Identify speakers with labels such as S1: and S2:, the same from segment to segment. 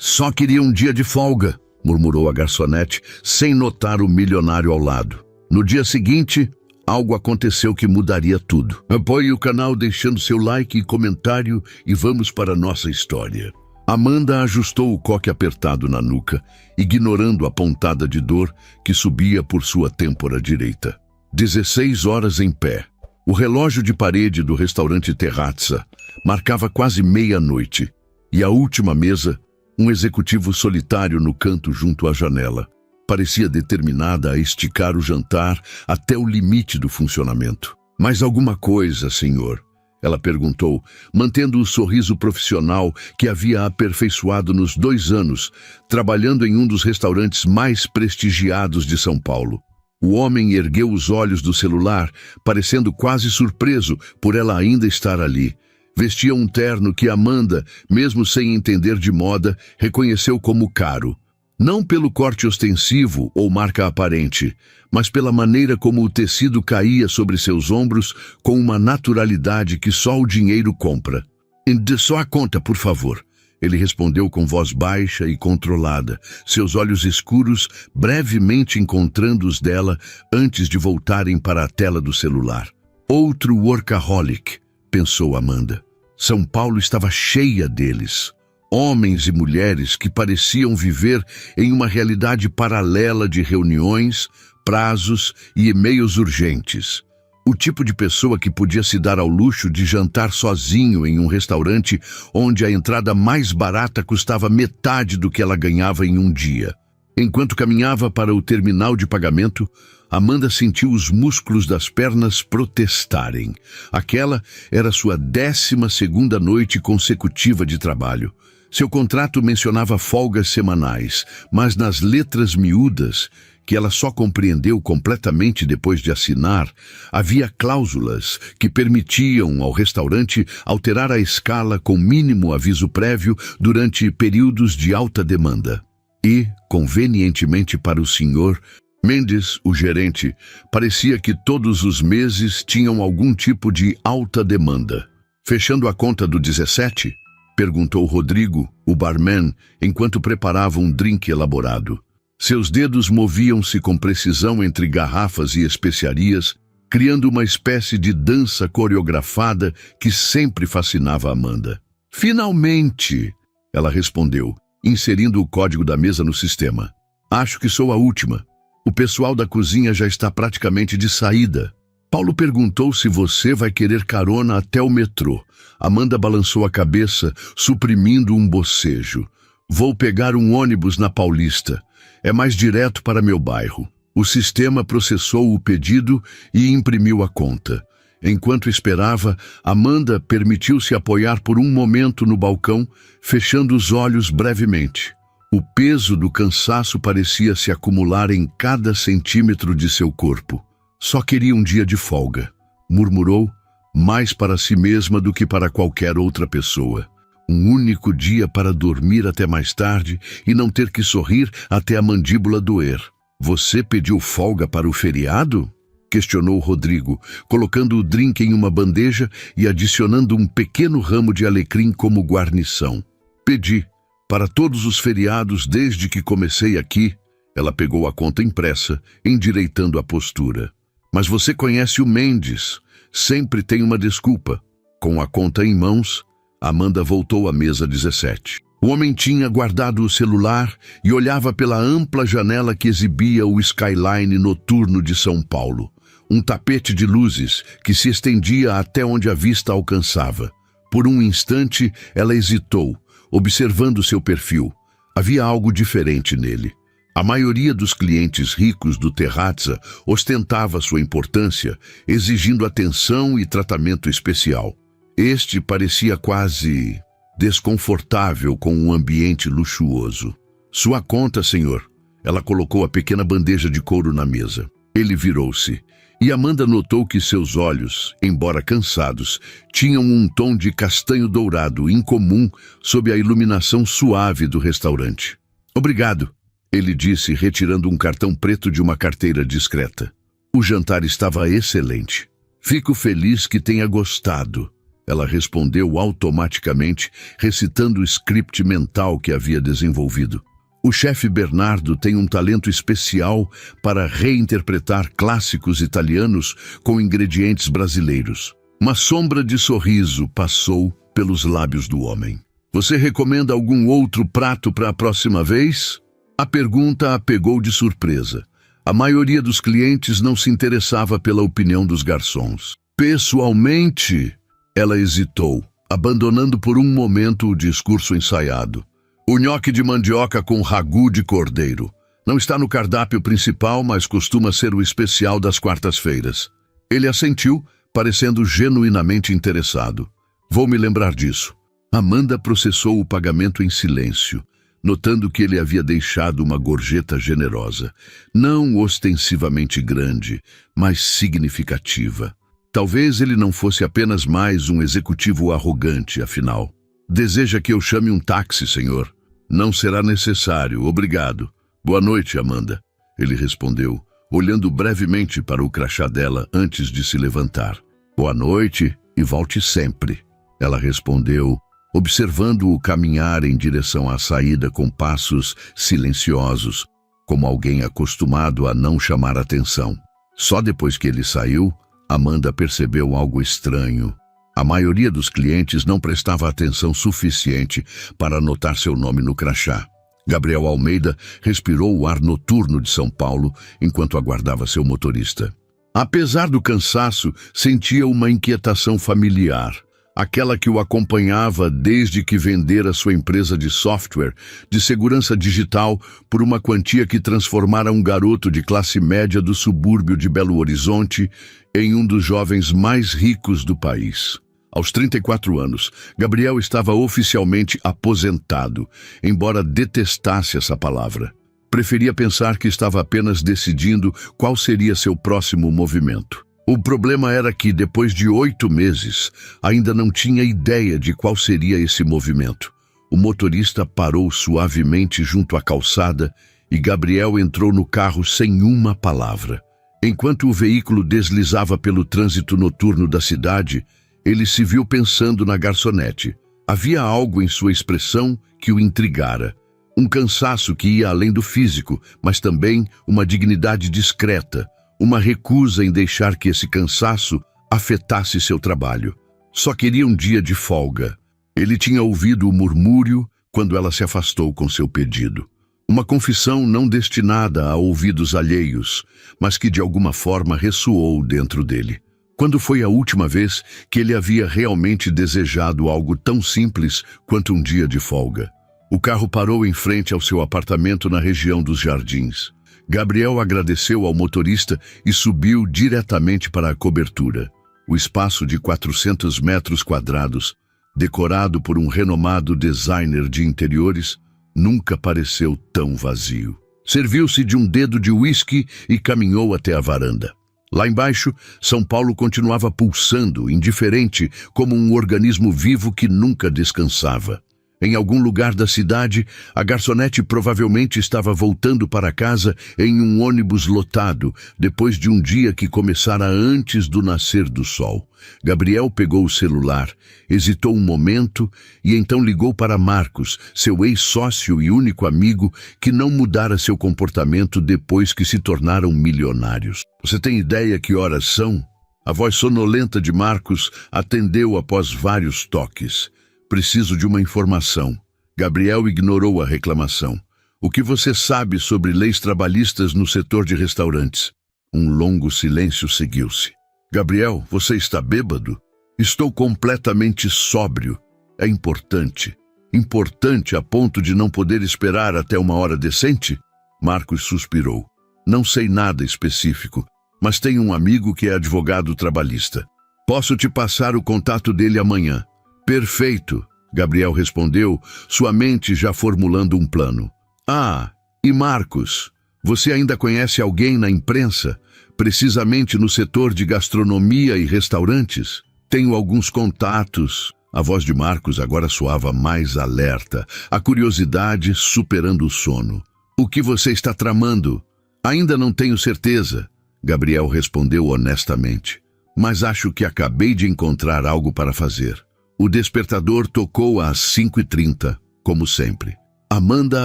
S1: Só queria um dia de folga, murmurou a garçonete, sem notar o milionário ao lado. No dia seguinte, algo aconteceu que mudaria tudo. Apoie o canal deixando seu like e comentário e vamos para a nossa história. Amanda ajustou o coque apertado na nuca, ignorando a pontada de dor que subia por sua têmpora direita. 16 horas em pé. O relógio de parede do restaurante Terrazza marcava quase meia-noite, e a última mesa, um executivo solitário no canto junto à janela, parecia determinada a esticar o jantar até o limite do funcionamento. "Mais alguma coisa, senhor?" ela perguntou, mantendo o sorriso profissional que havia aperfeiçoado nos 2 anos, trabalhando em um dos restaurantes mais prestigiados de São Paulo. O homem ergueu os olhos do celular, parecendo quase surpreso por ela ainda estar ali. Vestia um terno que Amanda, mesmo sem entender de moda, reconheceu como caro. Não pelo corte ostensivo ou marca aparente, mas pela maneira como o tecido caía sobre seus ombros com uma naturalidade que só o dinheiro compra. "Dê só a conta, por favor." Ele respondeu com voz baixa e controlada, seus olhos escuros brevemente encontrando os dela antes de voltarem para a tela do celular. Outro workaholic, pensou Amanda. São Paulo estava cheia deles. Homens e mulheres que pareciam viver em uma realidade paralela de reuniões, prazos e e-mails urgentes. O tipo de pessoa que podia se dar ao luxo de jantar sozinho em um restaurante onde a entrada mais barata custava metade do que ela ganhava em um dia. Enquanto caminhava para o terminal de pagamento, Amanda sentiu os músculos das pernas protestarem. Aquela era sua 12ª noite consecutiva de trabalho. Seu contrato mencionava folgas semanais, mas nas letras miúdas, que ela só compreendeu completamente depois de assinar, havia cláusulas que permitiam ao restaurante alterar a escala com mínimo aviso prévio durante períodos de alta demanda. E, convenientemente para o senhor, Mendes, o gerente, parecia que todos os meses tinham algum tipo de alta demanda. "Fechando a conta do 17? Perguntou Rodrigo, o barman, enquanto preparava um drink elaborado. Seus dedos moviam-se com precisão entre garrafas e especiarias, criando uma espécie de dança coreografada que sempre fascinava Amanda. "Finalmente!" ela respondeu, inserindo o código da mesa no sistema. "Acho que sou a última. O pessoal da cozinha já está praticamente de saída." Paulo perguntou se você vai querer carona até o metrô. Amanda balançou a cabeça, suprimindo um bocejo. "Vou pegar um ônibus na Paulista. É mais direto para meu bairro." O sistema processou o pedido e imprimiu a conta. Enquanto esperava, Amanda permitiu-se apoiar por um momento no balcão, fechando os olhos brevemente. O peso do cansaço parecia se acumular em cada centímetro de seu corpo. "Só queria um dia de folga", murmurou, mais para si mesma do que para qualquer outra pessoa. Um único dia para dormir até mais tarde e não ter que sorrir até a mandíbula doer. "Você pediu folga para o feriado?" questionou Rodrigo, colocando o drink em uma bandeja e adicionando um pequeno ramo de alecrim como guarnição. "Pedi. Para todos os feriados desde que comecei aqui." Ela pegou a conta impressa, endireitando a postura. "Mas você conhece o Mendes. Sempre tem uma desculpa." Com a conta em mãos, Amanda voltou à mesa 17. O homem tinha guardado o celular e olhava pela ampla janela que exibia o skyline noturno de São Paulo. Um tapete de luzes que se estendia até onde a vista alcançava. Por um instante, ela hesitou, observando seu perfil. Havia algo diferente nele. A maioria dos clientes ricos do Terrazza ostentava sua importância, exigindo atenção e tratamento especial. Este parecia quase desconfortável com um ambiente luxuoso. "Sua conta, senhor." Ela colocou a pequena bandeja de couro na mesa. Ele virou-se, e Amanda notou que seus olhos, embora cansados, tinham um tom de castanho dourado incomum sob a iluminação suave do restaurante. "Obrigado," ele disse, retirando um cartão preto de uma carteira discreta. "O jantar estava excelente. Fico feliz que tenha gostado." Ela respondeu automaticamente, recitando o script mental que havia desenvolvido. O chefe Bernardo tem um talento especial para reinterpretar clássicos italianos com ingredientes brasileiros. Uma sombra de sorriso passou pelos lábios do homem. Você recomenda algum outro prato para a próxima vez? A pergunta a pegou de surpresa. A maioria dos clientes não se interessava pela opinião dos garçons. Pessoalmente, ela hesitou, abandonando por um momento o discurso ensaiado. O nhoque de mandioca com ragu de cordeiro. Não está no cardápio principal, mas costuma ser o especial das quartas-feiras. Ele assentiu, parecendo genuinamente interessado. Vou me lembrar disso. Amanda processou o pagamento em silêncio, notando que ele havia deixado uma gorjeta generosa, não ostensivamente grande, mas significativa. Talvez ele não fosse apenas mais um executivo arrogante, afinal. Deseja que eu chame um táxi, senhor? Não será necessário, obrigado. Boa noite, Amanda. Ele respondeu, olhando brevemente para o crachá dela antes de se levantar. Boa noite e volte sempre. Ela respondeu, observando-o caminhar em direção à saída com passos silenciosos, como alguém acostumado a não chamar atenção. Só depois que ele saiu, Amanda percebeu algo estranho. A maioria dos clientes não prestava atenção suficiente para anotar seu nome no crachá. Gabriel Almeida respirou o ar noturno de São Paulo enquanto aguardava seu motorista. Apesar do cansaço, sentia uma inquietação familiar. Aquela que o acompanhava desde que vendera sua empresa de software de segurança digital por uma quantia que transformara um garoto de classe média do subúrbio de Belo Horizonte em um dos jovens mais ricos do país. Aos 34 anos, Gabriel estava oficialmente aposentado, embora detestasse essa palavra. Preferia pensar que estava apenas decidindo qual seria seu próximo movimento. O problema era que, depois de 8 meses, ainda não tinha ideia de qual seria esse movimento. O motorista parou suavemente junto à calçada e Gabriel entrou no carro sem uma palavra. Enquanto o veículo deslizava pelo trânsito noturno da cidade, ele se viu pensando na garçonete. Havia algo em sua expressão que o intrigara. Um cansaço que ia além do físico, mas também uma dignidade discreta, uma recusa em deixar que esse cansaço afetasse seu trabalho. Só queria um dia de folga. Ele tinha ouvido o murmúrio quando ela se afastou com seu pedido. Uma confissão não destinada a ouvidos alheios, mas que de alguma forma ressoou dentro dele. Quando foi a última vez que ele havia realmente desejado algo tão simples quanto um dia de folga? O carro parou em frente ao seu apartamento na região dos Jardins. Gabriel agradeceu ao motorista e subiu diretamente para a cobertura. O espaço de 400 metros quadrados, decorado por um renomado designer de interiores, nunca pareceu tão vazio. Serviu-se de um dedo de uísque e caminhou até a varanda. Lá embaixo, São Paulo continuava pulsando, indiferente, como um organismo vivo que nunca descansava. Em algum lugar da cidade, a garçonete provavelmente estava voltando para casa em um ônibus lotado, depois de um dia que começara antes do nascer do sol. Gabriel pegou o celular, hesitou um momento e então ligou para Marcos, seu ex-sócio e único amigo, que não mudara seu comportamento depois que se tornaram milionários. Você tem ideia que horas são? A voz sonolenta de Marcos atendeu após vários toques. Preciso de uma informação. Gabriel ignorou a reclamação. O que você sabe sobre leis trabalhistas no setor de restaurantes? Um longo silêncio seguiu-se. Gabriel, você está bêbado? Estou completamente sóbrio. É importante. Importante a ponto de não poder esperar até uma hora decente? Marcos suspirou. Não sei nada específico, mas tenho um amigo que é advogado trabalhista. Posso te passar o contato dele amanhã. Perfeito, Gabriel respondeu, sua mente já formulando um plano. Ah, e Marcos, você ainda conhece alguém na imprensa, precisamente no setor de gastronomia e restaurantes? Tenho alguns contatos. A voz de Marcos agora soava mais alerta, a curiosidade superando o sono. O que você está tramando? Ainda não tenho certeza, Gabriel respondeu honestamente. mas acho que acabei de encontrar algo para fazer. O despertador tocou às 5h30, como sempre. Amanda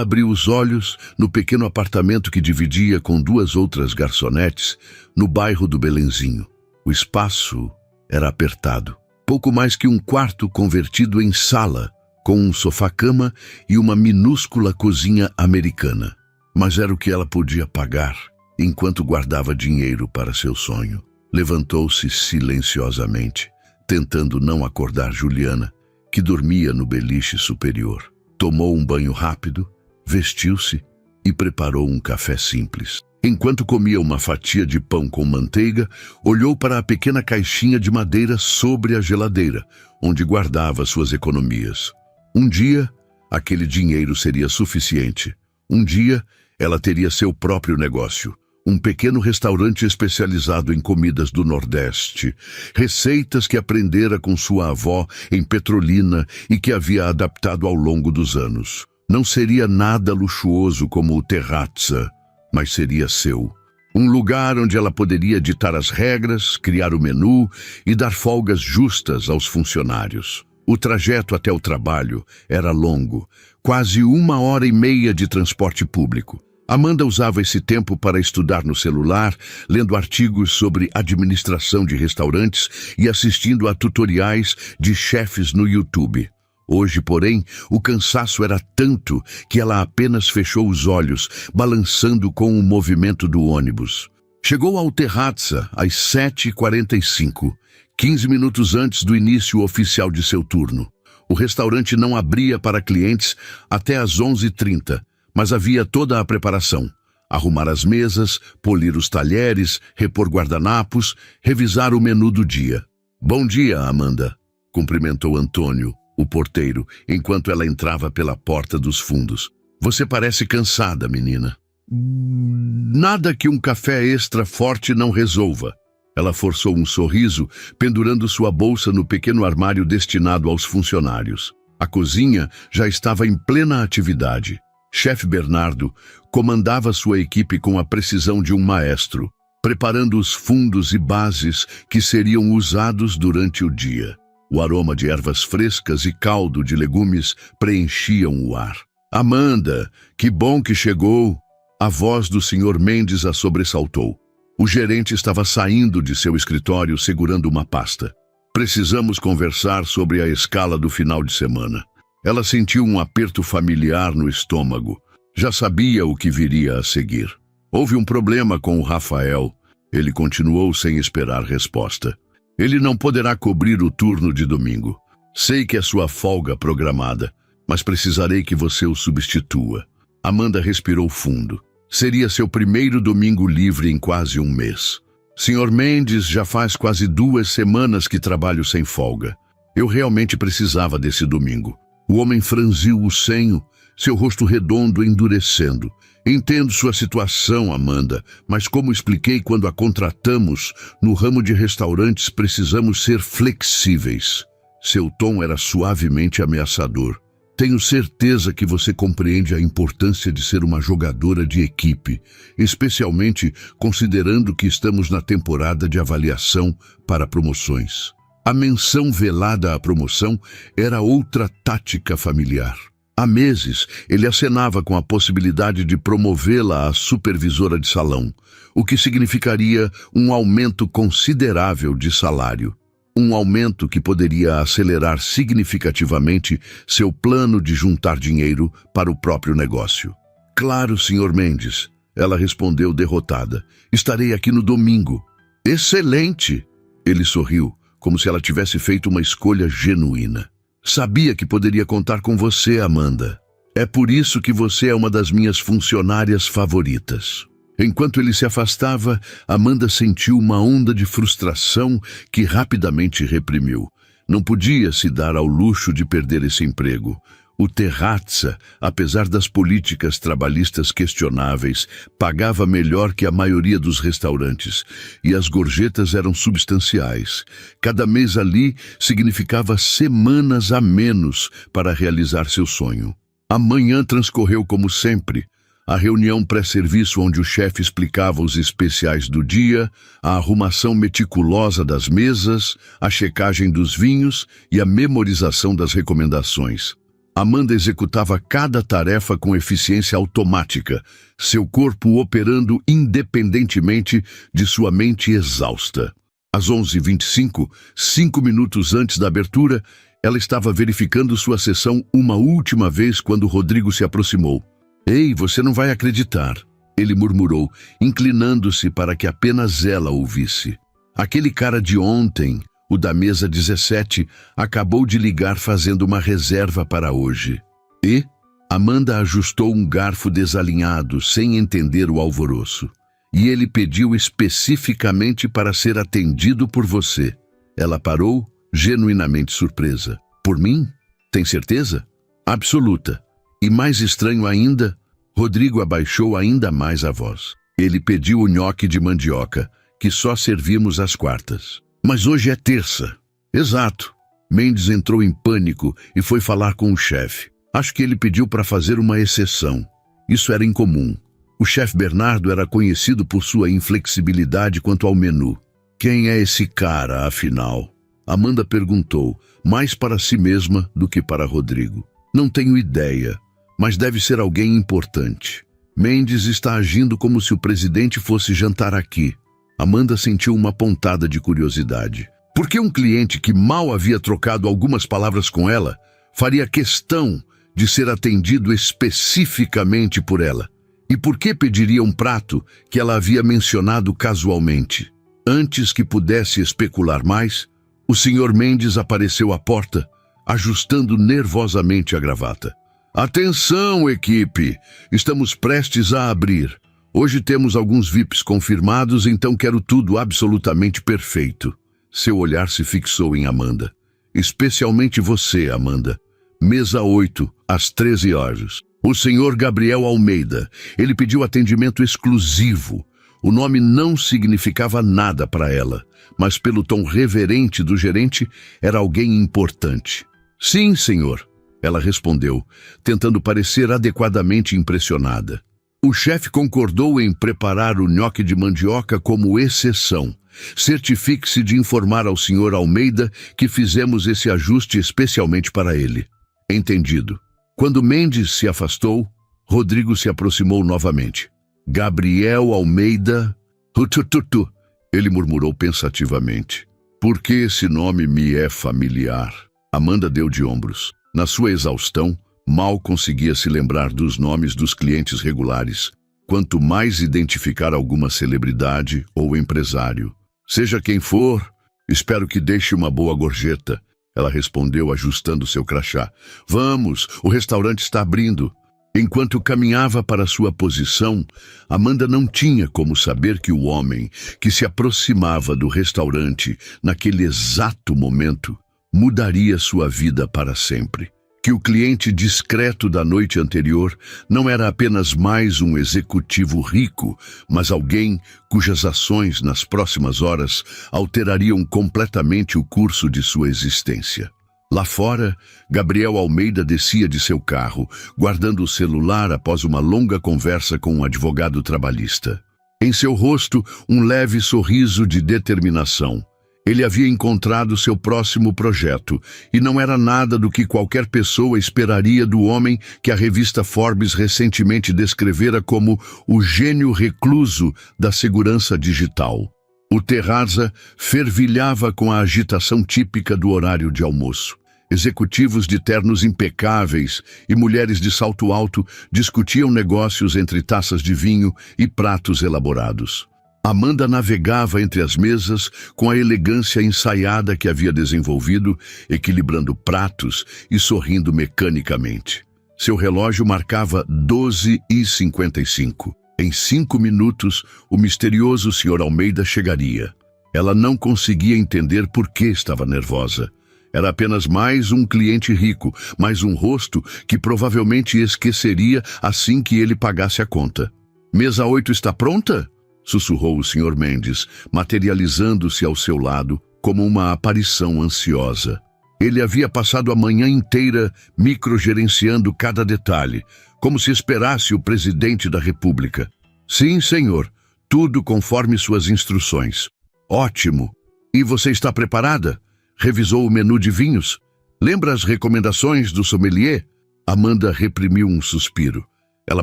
S1: abriu os olhos no pequeno apartamento que dividia com 2 outras garçonetes no bairro do Belenzinho. O espaço era apertado. Pouco mais que um quarto convertido em sala, com um sofá-cama e uma minúscula cozinha americana. Mas era o que ela podia pagar, enquanto guardava dinheiro para seu sonho. Levantou-se silenciosamente, tentando não acordar Juliana, que dormia no beliche superior. Tomou um banho rápido, vestiu-se e preparou um café simples. Enquanto comia uma fatia de pão com manteiga, olhou para a pequena caixinha de madeira sobre a geladeira, onde guardava suas economias. Um dia, aquele dinheiro seria suficiente. Um dia, ela teria seu próprio negócio. Um pequeno restaurante especializado em comidas do Nordeste, receitas que aprendera com sua avó em Petrolina e que havia adaptado ao longo dos anos. Não seria nada luxuoso como o Terrazza, mas seria seu. Um lugar onde ela poderia ditar as regras, criar o menu e dar folgas justas aos funcionários. O trajeto até o trabalho era longo, quase 1h30 de transporte público. Amanda usava esse tempo para estudar no celular, lendo artigos sobre administração de restaurantes e assistindo a tutoriais de chefes no YouTube. Hoje, porém, o cansaço era tanto que ela apenas fechou os olhos, balançando com o movimento do ônibus. Chegou ao Terrazza às 7h45, 15 minutos antes do início oficial de seu turno. O restaurante não abria para clientes até às 11h30, mas havia toda a preparação. Arrumar as mesas, polir os talheres, repor guardanapos, revisar o menu do dia. "Bom dia, Amanda", cumprimentou Antônio, o porteiro, enquanto ela entrava pela porta dos fundos. "Você parece cansada, menina." "Nada que um café extra forte não resolva." Ela forçou um sorriso, pendurando sua bolsa no pequeno armário destinado aos funcionários. A cozinha já estava em plena atividade. Chefe Bernardo comandava sua equipe com a precisão de um maestro, preparando os fundos e bases que seriam usados durante o dia. O aroma de ervas frescas e caldo de legumes preenchiam o ar. "Amanda, que bom que chegou!" A voz do Sr. Mendes a sobressaltou. O gerente estava saindo de seu escritório segurando uma pasta. "Precisamos conversar sobre a escala do final de semana." Ela sentiu um aperto familiar no estômago. Já sabia o que viria a seguir. Houve um problema com o Rafael. Ele continuou sem esperar resposta. "Ele não poderá cobrir o turno de domingo. Sei que é sua folga programada, mas precisarei que você o substitua." Amanda respirou fundo. Seria seu primeiro domingo livre em quase um mês. "Sr. Mendes, já faz quase 2 semanas que trabalho sem folga. Eu realmente precisava desse domingo." O homem franziu o senho, seu rosto redondo endurecendo. "Entendo sua situação, Amanda, mas como expliquei quando a contratamos, no ramo de restaurantes precisamos ser flexíveis." Seu tom era suavemente ameaçador. "Tenho certeza que você compreende a importância de ser uma jogadora de equipe, especialmente considerando que estamos na temporada de avaliação para promoções." A menção velada à promoção era outra tática familiar. Há meses, ele acenava com a possibilidade de promovê-la a supervisora de salão, o que significaria um aumento considerável de salário. Um aumento que poderia acelerar significativamente seu plano de juntar dinheiro para o próprio negócio. "Claro, Sr. Mendes", ela respondeu derrotada. "Estarei aqui no domingo." "Excelente!" Ele sorriu, como se ela tivesse feito uma escolha genuína. "Sabia que poderia contar com você, Amanda. É por isso que você é uma das minhas funcionárias favoritas." Enquanto ele se afastava, Amanda sentiu uma onda de frustração que rapidamente reprimiu. Não podia se dar ao luxo de perder esse emprego. O Terrazza, apesar das políticas trabalhistas questionáveis, pagava melhor que a maioria dos restaurantes, e as gorjetas eram substanciais. Cada mês ali significava semanas a menos para realizar seu sonho. A manhã transcorreu como sempre. A reunião pré-serviço onde o chefe explicava os especiais do dia, a arrumação meticulosa das mesas, a checagem dos vinhos e a memorização das recomendações. Amanda executava cada tarefa com eficiência automática, seu corpo operando independentemente de sua mente exausta. Às 11h25, 5 minutos antes da abertura, ela estava verificando sua sessão uma última vez quando Rodrigo se aproximou. "Ei, você não vai acreditar", ele murmurou, inclinando-se para que apenas ela ouvisse. "Aquele cara de ontem, o da mesa 17, acabou de ligar fazendo uma reserva para hoje." E Amanda ajustou um garfo desalinhado, sem entender o alvoroço. "E ele pediu especificamente para ser atendido por você." Ela parou, genuinamente surpresa. "Por mim? Tem certeza?" "Absoluta." E mais estranho ainda, Rodrigo abaixou ainda mais a voz. "Ele pediu o nhoque de mandioca, que só servimos às quartas." "Mas hoje é terça." "Exato." Mendes entrou em pânico e foi falar com o chefe. "Acho que ele pediu para fazer uma exceção." Isso era incomum. O chefe Bernardo era conhecido por sua inflexibilidade quanto ao menu. "Quem é esse cara, afinal?" Amanda perguntou, mais para si mesma do que para Rodrigo. "Não tenho ideia, mas deve ser alguém importante. Mendes está agindo como se o presidente fosse jantar aqui." Amanda sentiu uma pontada de curiosidade. Por que um cliente que mal havia trocado algumas palavras com ela faria questão de ser atendido especificamente por ela? E por que pediria um prato que ela havia mencionado casualmente? Antes que pudesse especular mais, o Sr. Mendes apareceu à porta, ajustando nervosamente a gravata. "Atenção, equipe! Estamos prestes a abrir. Hoje temos alguns VIPs confirmados, então quero tudo absolutamente perfeito." Seu olhar se fixou em Amanda. "Especialmente você, Amanda. Mesa 8, às 13 horas. O Sr. Gabriel Almeida. Ele pediu atendimento exclusivo." O nome não significava nada para ela, mas pelo tom reverente do gerente, era alguém importante. "Sim, senhor," ela respondeu, tentando parecer adequadamente impressionada. O chefe concordou em preparar o nhoque de mandioca como exceção. "Certifique-se de informar ao Sr. Almeida que fizemos esse ajuste especialmente para ele." "Entendido." Quando Mendes se afastou, Rodrigo se aproximou novamente. "Gabriel Almeida... Tutututu", ele murmurou pensativamente. "Por que esse nome me é familiar?" Amanda deu de ombros. Na sua exaustão, mal conseguia se lembrar dos nomes dos clientes regulares, quanto mais identificar alguma celebridade ou empresário. "Seja quem for, espero que deixe uma boa gorjeta", ela respondeu, ajustando seu crachá. "Vamos, o restaurante está abrindo." Enquanto caminhava para sua posição, Amanda não tinha como saber que o homem que se aproximava do restaurante naquele exato momento mudaria sua vida para sempre. Que o cliente discreto da noite anterior não era apenas mais um executivo rico, mas alguém cujas ações nas próximas horas alterariam completamente o curso de sua existência. Lá fora, Gabriel Almeida descia de seu carro, guardando o celular após uma longa conversa com um advogado trabalhista. Em seu rosto, um leve sorriso de determinação. Ele havia encontrado seu próximo projeto, e não era nada do que qualquer pessoa esperaria do homem que a revista Forbes recentemente descrevera como o gênio recluso da segurança digital. O Terraza fervilhava com a agitação típica do horário de almoço. Executivos de ternos impecáveis e mulheres de salto alto discutiam negócios entre taças de vinho e pratos elaborados. Amanda navegava entre as mesas com a elegância ensaiada que havia desenvolvido, equilibrando pratos e sorrindo mecanicamente. Seu relógio marcava 12h55. Em 5 minutos, o misterioso Sr. Almeida chegaria. Ela não conseguia entender por que estava nervosa. Era apenas mais um cliente rico, mais um rosto que provavelmente esqueceria assim que ele pagasse a conta. "Mesa 8 está pronta?" sussurrou o Sr. Mendes, materializando-se ao seu lado como uma aparição ansiosa. Ele havia passado a manhã inteira microgerenciando cada detalhe, como se esperasse o presidente da República. Sim, senhor, tudo conforme suas instruções. Ótimo. E você está preparada? Revisou o menu de vinhos? Lembra as recomendações do sommelier? Amanda reprimiu um suspiro. Ela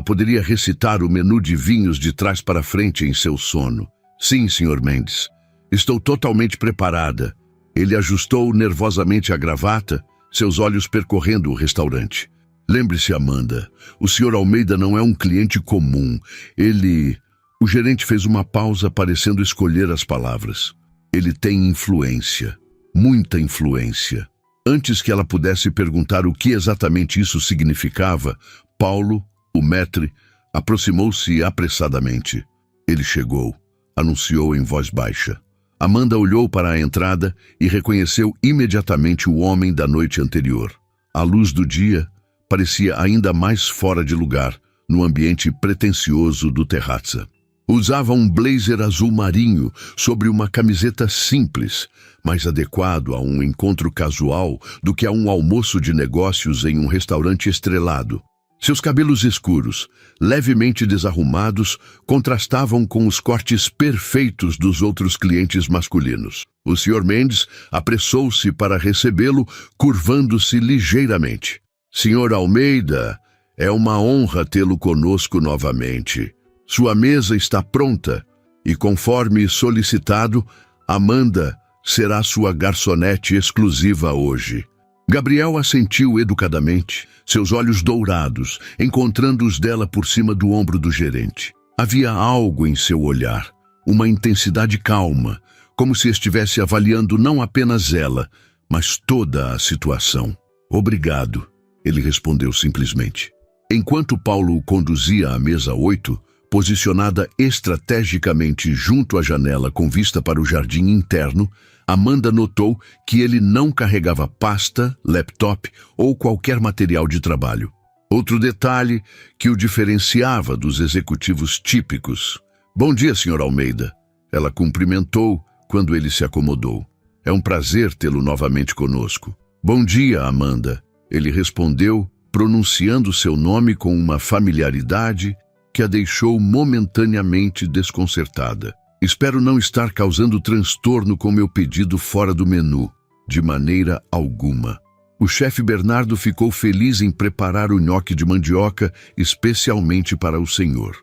S1: poderia recitar o menu de vinhos de trás para frente em seu sono. Sim, Sr. Mendes. Estou totalmente preparada. Ele ajustou nervosamente a gravata, seus olhos percorrendo o restaurante. Lembre-se, Amanda, o Sr. Almeida não é um cliente comum. O gerente fez uma pausa, parecendo escolher as palavras. Ele tem influência. Muita influência. Antes que ela pudesse perguntar o que exatamente isso significava, Paulo, o maître, aproximou-se apressadamente. Ele chegou, anunciou em voz baixa. Amanda olhou para a entrada e reconheceu imediatamente o homem da noite anterior. A luz do dia parecia ainda mais fora de lugar no ambiente pretensioso do terrazza. Usava um blazer azul marinho sobre uma camiseta simples, mais adequado a um encontro casual do que a um almoço de negócios em um restaurante estrelado. Seus cabelos escuros, levemente desarrumados, contrastavam com os cortes perfeitos dos outros clientes masculinos. O Sr. Mendes apressou-se para recebê-lo, curvando-se ligeiramente. Sr. Almeida, é uma honra tê-lo conosco novamente. Sua mesa está pronta e, conforme solicitado, Amanda será sua garçonete exclusiva hoje. Gabriel assentiu educadamente, seus olhos dourados, encontrando os dela por cima do ombro do gerente. Havia algo em seu olhar, uma intensidade calma, como se estivesse avaliando não apenas ela, mas toda a situação. Obrigado, ele respondeu simplesmente. Enquanto Paulo o conduzia à mesa 8, posicionada estrategicamente junto à janela com vista para o jardim interno, Amanda notou que ele não carregava pasta, laptop ou qualquer material de trabalho. Outro detalhe que o diferenciava dos executivos típicos. Bom dia, Sr. Almeida. Ela cumprimentou quando ele se acomodou. É um prazer tê-lo novamente conosco. Bom dia, Amanda. Ele respondeu, pronunciando seu nome com uma familiaridade que a deixou momentaneamente desconcertada. Espero não estar causando transtorno com meu pedido fora do menu, de maneira alguma. O chefe Bernardo ficou feliz em preparar o nhoque de mandioca especialmente para o senhor.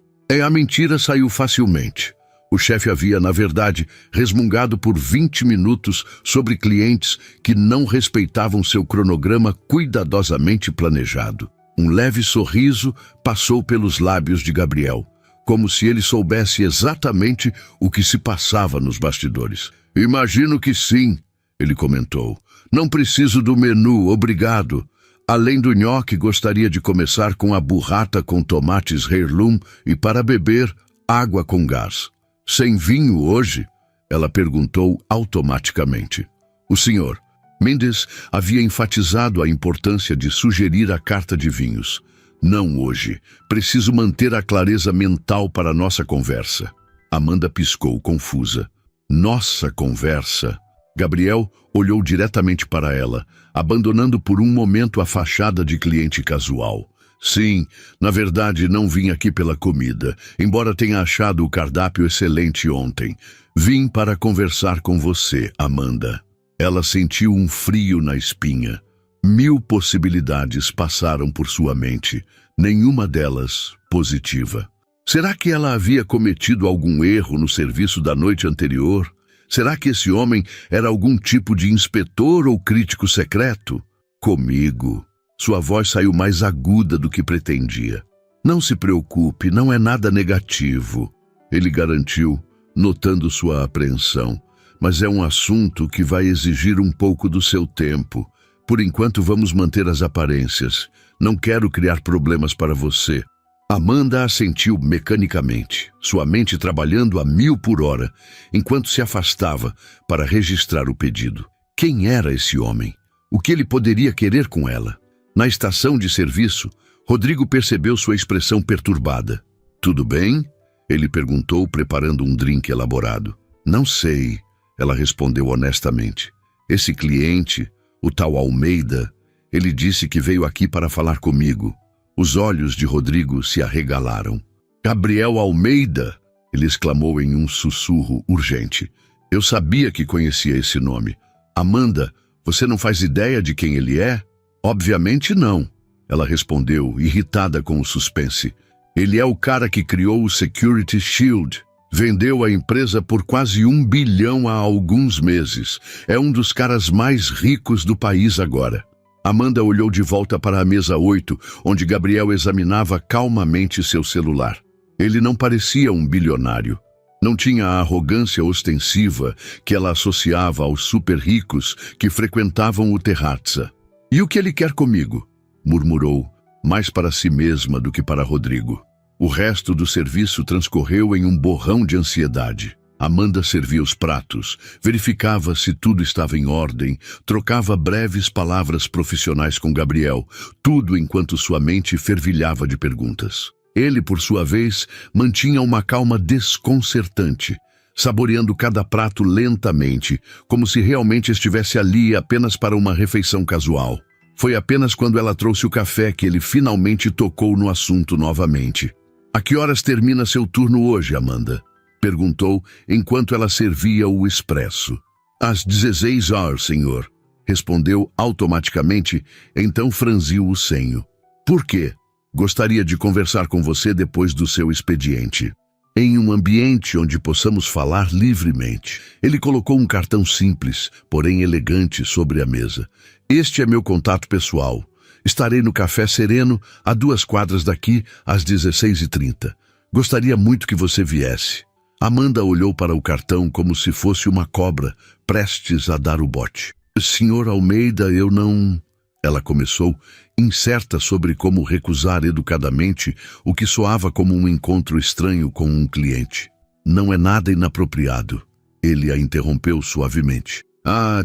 S1: A mentira saiu facilmente. O chefe havia, na verdade, resmungado por 20 minutos sobre clientes que não respeitavam seu cronograma cuidadosamente planejado. Um leve sorriso passou pelos lábios de Gabriel, como se ele soubesse exatamente o que se passava nos bastidores. Imagino que sim, ele comentou. Não preciso do menu, obrigado. Além do nhoque, gostaria de começar com a burrata com tomates heirloom e, para beber, água com gás. Sem vinho hoje? Ela perguntou automaticamente. O senhor Mendes havia enfatizado a importância de sugerir a carta de vinhos. Não hoje. Preciso manter a clareza mental para nossa conversa. Amanda piscou, confusa. Nossa conversa? Gabriel olhou diretamente para ela, abandonando por um momento a fachada de cliente casual. Sim, na verdade não vim aqui pela comida, embora tenha achado o cardápio excelente ontem. Vim para conversar com você, Amanda. Ela sentiu um frio na espinha. 1000 possibilidades passaram por sua mente, nenhuma delas positiva. Será que ela havia cometido algum erro no serviço da noite anterior? Será que esse homem era algum tipo de inspetor ou crítico secreto? Comigo. Sua voz saiu mais aguda do que pretendia. Não se preocupe, não é nada negativo, ele garantiu, notando sua apreensão. Mas é um assunto que vai exigir um pouco do seu tempo. Por enquanto vamos manter as aparências. Não quero criar problemas para você. Amanda assentiu mecanicamente, sua mente trabalhando a 1000 por hora, enquanto se afastava para registrar o pedido. Quem era esse homem? O que ele poderia querer com ela? Na estação de serviço, Rodrigo percebeu sua expressão perturbada. Tudo bem? Ele perguntou, preparando um drink elaborado. Não sei, ela respondeu honestamente. Esse cliente, o tal Almeida, ele disse que veio aqui para falar comigo. Os olhos de Rodrigo se arregalaram. Gabriel Almeida! Ele exclamou em um sussurro urgente. Eu sabia que conhecia esse nome. Amanda, você não faz ideia de quem ele é? Obviamente não. Ela respondeu, irritada com o suspense. Ele é o cara que criou o Security Shield. Vendeu a empresa por quase 1 bilhão há alguns meses. É um dos caras mais ricos do país agora. Amanda olhou de volta para a mesa 8, onde Gabriel examinava calmamente seu celular. Ele não parecia um bilionário. Não tinha a arrogância ostensiva que ela associava aos super ricos que frequentavam o Terrazza. E o que ele quer comigo? Murmurou, mais para si mesma do que para Rodrigo. O resto do serviço transcorreu em um borrão de ansiedade. Amanda servia os pratos, verificava se tudo estava em ordem, trocava breves palavras profissionais com Gabriel, tudo enquanto sua mente fervilhava de perguntas. Ele, por sua vez, mantinha uma calma desconcertante, saboreando cada prato lentamente, como se realmente estivesse ali apenas para uma refeição casual. Foi apenas quando ela trouxe o café que ele finalmente tocou no assunto novamente. A que horas termina seu turno hoje, Amanda? Perguntou enquanto ela servia o expresso. Às 16 horas, senhor. Respondeu automaticamente, então franziu o senho. Por quê? Gostaria de conversar com você depois do seu expediente. Em um ambiente onde possamos falar livremente. Ele colocou um cartão simples, porém elegante, sobre a mesa. Este é meu contato pessoal. Estarei no Café Sereno, a 2 quadras daqui, às 16h30. Gostaria muito que você viesse. Amanda olhou para o cartão como se fosse uma cobra, prestes a dar o bote. Senhor Almeida, eu não... Ela começou, incerta sobre como recusar educadamente o que soava como um encontro estranho com um cliente. Não é nada inapropriado. Ele a interrompeu suavemente.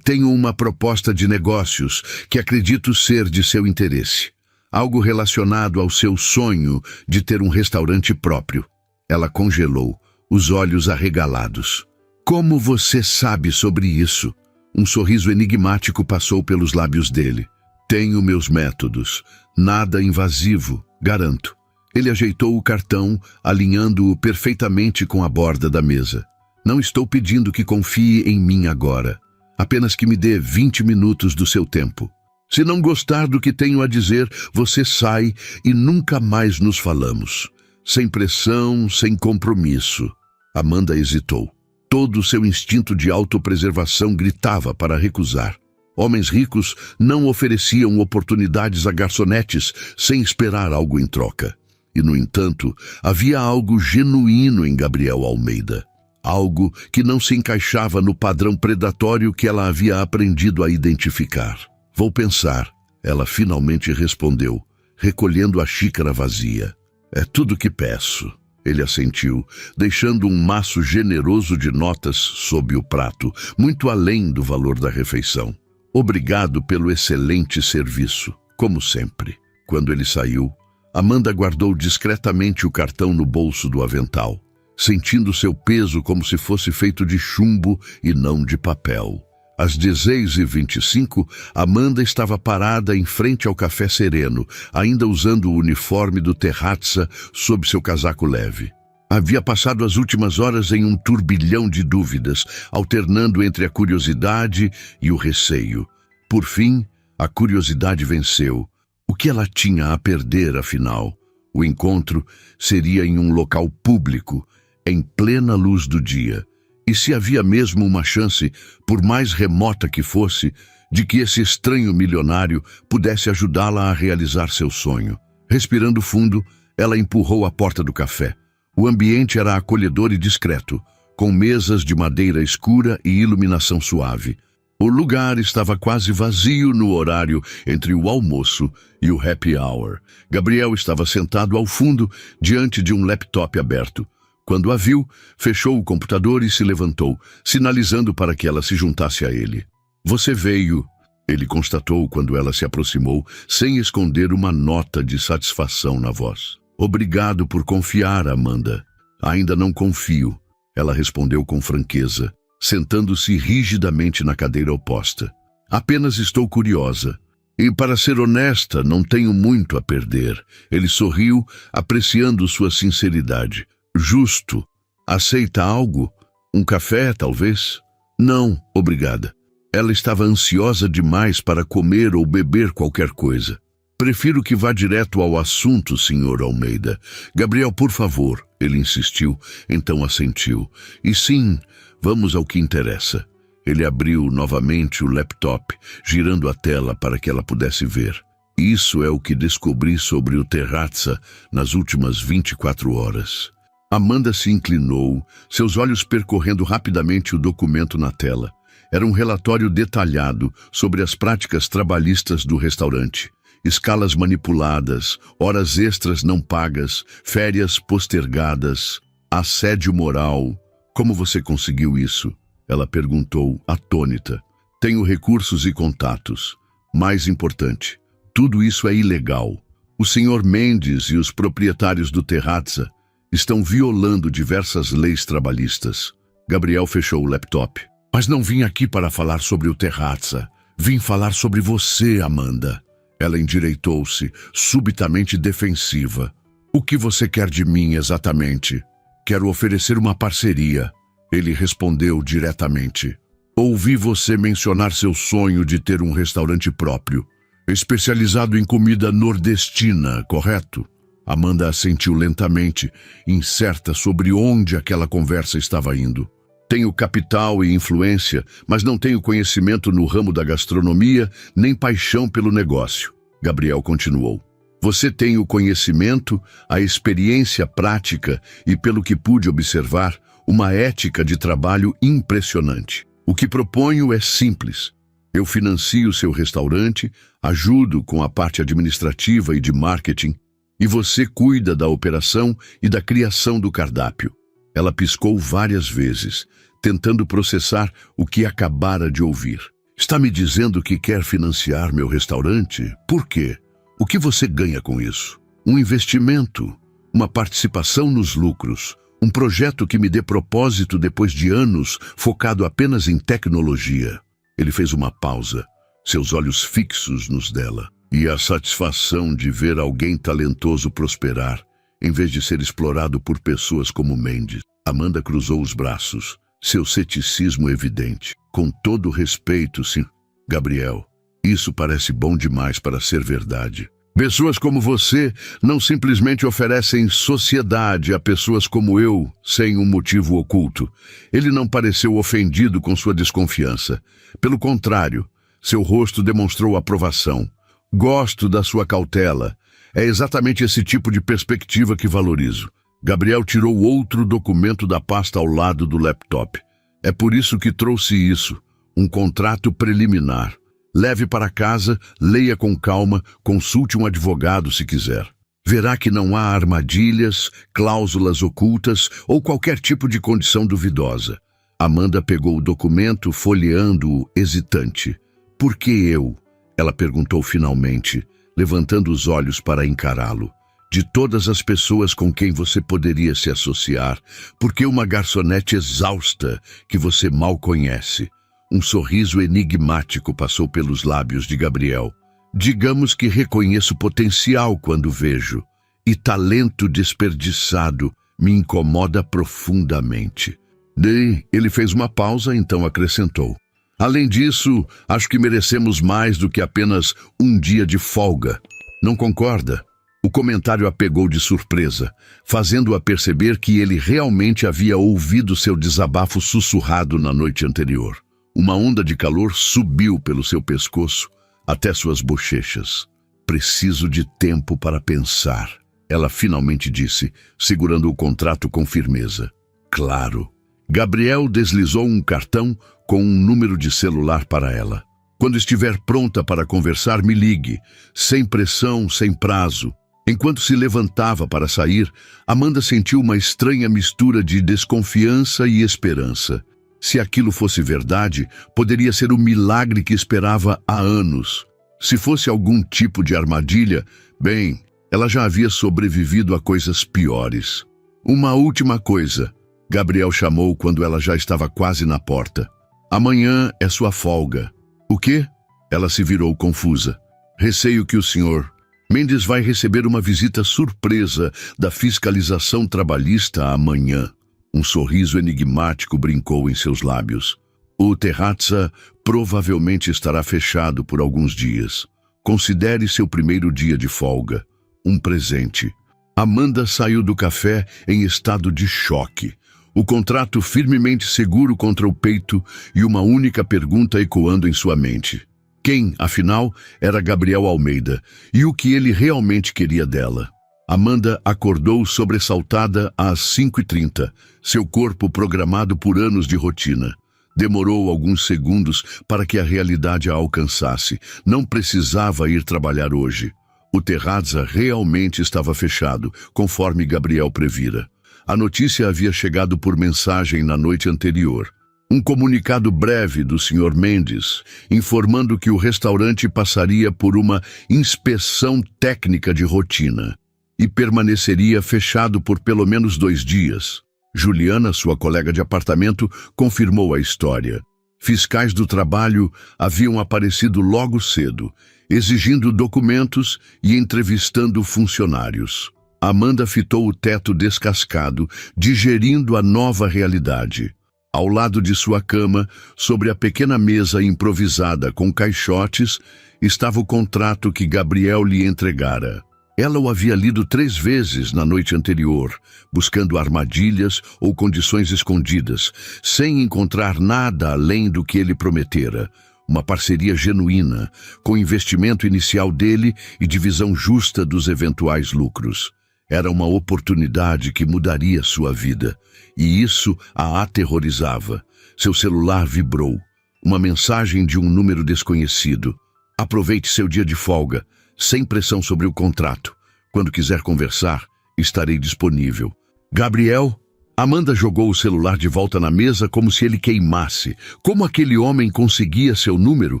S1: Tenho uma proposta de negócios que acredito ser de seu interesse. Algo relacionado ao seu sonho de ter um restaurante próprio. Ela congelou, os olhos arregalados. Como você sabe sobre isso? Um sorriso enigmático passou pelos lábios dele. Tenho meus métodos. Nada invasivo, garanto. Ele ajeitou o cartão, alinhando-o perfeitamente com a borda da mesa. Não estou pedindo que confie em mim agora. Apenas que me dê 20 minutos do seu tempo. Se não gostar do que tenho a dizer, você sai e nunca mais nos falamos. Sem pressão, sem compromisso. Amanda hesitou. Todo o seu instinto de autopreservação gritava para recusar. Homens ricos não ofereciam oportunidades a garçonetes sem esperar algo em troca. E, no entanto, havia algo genuíno em Gabriel Almeida. Algo que não se encaixava no padrão predatório que ela havia aprendido a identificar. Vou pensar, ela finalmente respondeu, recolhendo a xícara vazia. É tudo que peço. Ele assentiu, deixando um maço generoso de notas sob o prato, muito além do valor da refeição. Obrigado pelo excelente serviço, como sempre. Quando ele saiu, Amanda guardou discretamente o cartão no bolso do avental, sentindo seu peso como se fosse feito de chumbo e não de papel. Às 16h25, Amanda estava parada em frente ao Café Sereno, ainda usando o uniforme do Terrazza sob seu casaco leve. Havia passado as últimas horas em um turbilhão de dúvidas, alternando entre a curiosidade e o receio. Por fim, a curiosidade venceu. O que ela tinha a perder, afinal? O encontro seria em um local público, em plena luz do dia. E se havia mesmo uma chance, por mais remota que fosse, de que esse estranho milionário pudesse ajudá-la a realizar seu sonho? Respirando fundo, ela empurrou a porta do café. O ambiente era acolhedor e discreto, com mesas de madeira escura e iluminação suave. O lugar estava quase vazio no horário entre o almoço e o happy hour. Gabriel estava sentado ao fundo, diante de um laptop aberto. Quando a viu, fechou o computador e se levantou, sinalizando para que ela se juntasse a ele. Você veio, ele constatou quando ela se aproximou, sem esconder uma nota de satisfação na voz. Obrigado por confiar, Amanda. Ainda não confio, ela respondeu com franqueza, sentando-se rigidamente na cadeira oposta. Apenas estou curiosa. E, para ser honesta, não tenho muito a perder. Ele sorriu, apreciando sua sinceridade. Justo. Aceita algo? Um café, talvez? Não, obrigada. Ela estava ansiosa demais para comer ou beber qualquer coisa. Prefiro que vá direto ao assunto, Sr. Almeida. Gabriel, por favor, ele insistiu, então assentiu. E sim, vamos ao que interessa. Ele abriu novamente o laptop, girando a tela para que ela pudesse ver. Isso é o que descobri sobre o Terrazza nas últimas 24 horas. Amanda se inclinou, seus olhos percorrendo rapidamente o documento na tela. Era um relatório detalhado sobre as práticas trabalhistas do restaurante. Escalas manipuladas, horas extras não pagas, férias postergadas, assédio moral. Como você conseguiu isso? Ela perguntou, atônita. Tenho recursos e contatos. Mais importante, tudo isso é ilegal. O Sr. Mendes e os proprietários do Terrazza estão violando diversas leis trabalhistas. Gabriel fechou o laptop. Mas não vim aqui para falar sobre o Terrazza. Vim falar sobre você, Amanda. Ela endireitou-se, subitamente defensiva. O que você quer de mim exatamente? Quero oferecer uma parceria. Ele respondeu diretamente. Ouvi você mencionar seu sonho de ter um restaurante próprio, especializado em comida nordestina, correto? Amanda assentiu lentamente, incerta sobre onde aquela conversa estava indo. Tenho capital e influência, mas não tenho conhecimento no ramo da gastronomia, nem paixão pelo negócio. Gabriel continuou. Você tem o conhecimento, a experiência prática e, pelo que pude observar, uma ética de trabalho impressionante. O que proponho é simples. Eu financio seu restaurante, ajudo com a parte administrativa e de marketing, e você cuida da operação e da criação do cardápio. Ela piscou várias vezes, tentando processar o que acabara de ouvir. Está me dizendo que quer financiar meu restaurante? Por quê? O que você ganha com isso? Um investimento, uma participação nos lucros, um projeto que me dê propósito depois de anos focado apenas em tecnologia. Ele fez uma pausa, seus olhos fixos nos dela. E a satisfação de ver alguém talentoso prosperar, em vez de ser explorado por pessoas como Mendes. Amanda cruzou os braços, seu ceticismo evidente. Com todo respeito, sim. Gabriel, isso parece bom demais para ser verdade. Pessoas como você não simplesmente oferecem sociedade a pessoas como eu, sem um motivo oculto. Ele não pareceu ofendido com sua desconfiança. Pelo contrário, seu rosto demonstrou aprovação. Gosto da sua cautela. É exatamente esse tipo de perspectiva que valorizo. Gabriel tirou outro documento da pasta ao lado do laptop. É por isso que trouxe isso, um contrato preliminar. Leve para casa, leia com calma, consulte um advogado se quiser. Verá que não há armadilhas, cláusulas ocultas ou qualquer tipo de condição duvidosa. Amanda pegou o documento, folheando-o, hesitante. Por que eu? Ela perguntou finalmente, levantando os olhos para encará-lo. De todas as pessoas com quem você poderia se associar, por que uma garçonete exausta que você mal conhece? Um sorriso enigmático passou pelos lábios de Gabriel. Digamos que reconheço potencial quando vejo, e talento desperdiçado me incomoda profundamente. Daí, ele fez uma pausa, então acrescentou. Além disso, acho que merecemos mais do que apenas um dia de folga. Não concorda? O comentário a pegou de surpresa, fazendo-a perceber que ele realmente havia ouvido seu desabafo sussurrado na noite anterior. Uma onda de calor subiu pelo seu pescoço até suas bochechas. Preciso de tempo para pensar, ela finalmente disse, segurando o contrato com firmeza. Claro. Gabriel deslizou um cartão com um número de celular para ela. Quando estiver pronta para conversar, me ligue. Sem pressão, sem prazo. Enquanto se levantava para sair, Amanda sentiu uma estranha mistura de desconfiança e esperança. Se aquilo fosse verdade, poderia ser o milagre que esperava há anos. Se fosse algum tipo de armadilha, bem, ela já havia sobrevivido a coisas piores. Uma última coisa, Gabriel chamou quando ela já estava quase na porta. Amanhã é sua folga. O quê? Ela se virou confusa. Receio que o Sr. Mendes vai receber uma visita surpresa da fiscalização trabalhista amanhã. Um sorriso enigmático brincou em seus lábios. O Terrazza provavelmente estará fechado por alguns dias. Considere seu primeiro dia de folga um presente. Amanda saiu do café em estado de choque. O contrato firmemente seguro contra o peito e uma única pergunta ecoando em sua mente. Quem, afinal, era Gabriel Almeida e o que ele realmente queria dela? Amanda acordou sobressaltada às 5h30, seu corpo programado por anos de rotina. Demorou alguns segundos para que a realidade a alcançasse. Não precisava ir trabalhar hoje. O Terrazza realmente estava fechado, conforme Gabriel previra. A notícia havia chegado por mensagem na noite anterior. Um comunicado breve do Sr. Mendes, informando que o restaurante passaria por uma inspeção técnica de rotina e permaneceria fechado por pelo menos 2 dias. Juliana, sua colega de apartamento, confirmou a história. Fiscais do trabalho haviam aparecido logo cedo, exigindo documentos e entrevistando funcionários. Amanda fitou o teto descascado, digerindo a nova realidade. Ao lado de sua cama, sobre a pequena mesa improvisada com caixotes, estava o contrato que Gabriel lhe entregara. Ela o havia lido 3 vezes na noite anterior, buscando armadilhas ou condições escondidas, sem encontrar nada além do que ele prometera. Uma parceria genuína, com investimento inicial dele e divisão justa dos eventuais lucros. Era uma oportunidade que mudaria sua vida, e isso a aterrorizava. Seu celular vibrou. Uma mensagem de um número desconhecido. Aproveite seu dia de folga, sem pressão sobre o contrato. Quando quiser conversar, estarei disponível. Gabriel? Amanda jogou o celular de volta na mesa como se ele queimasse. Como aquele homem conseguia seu número?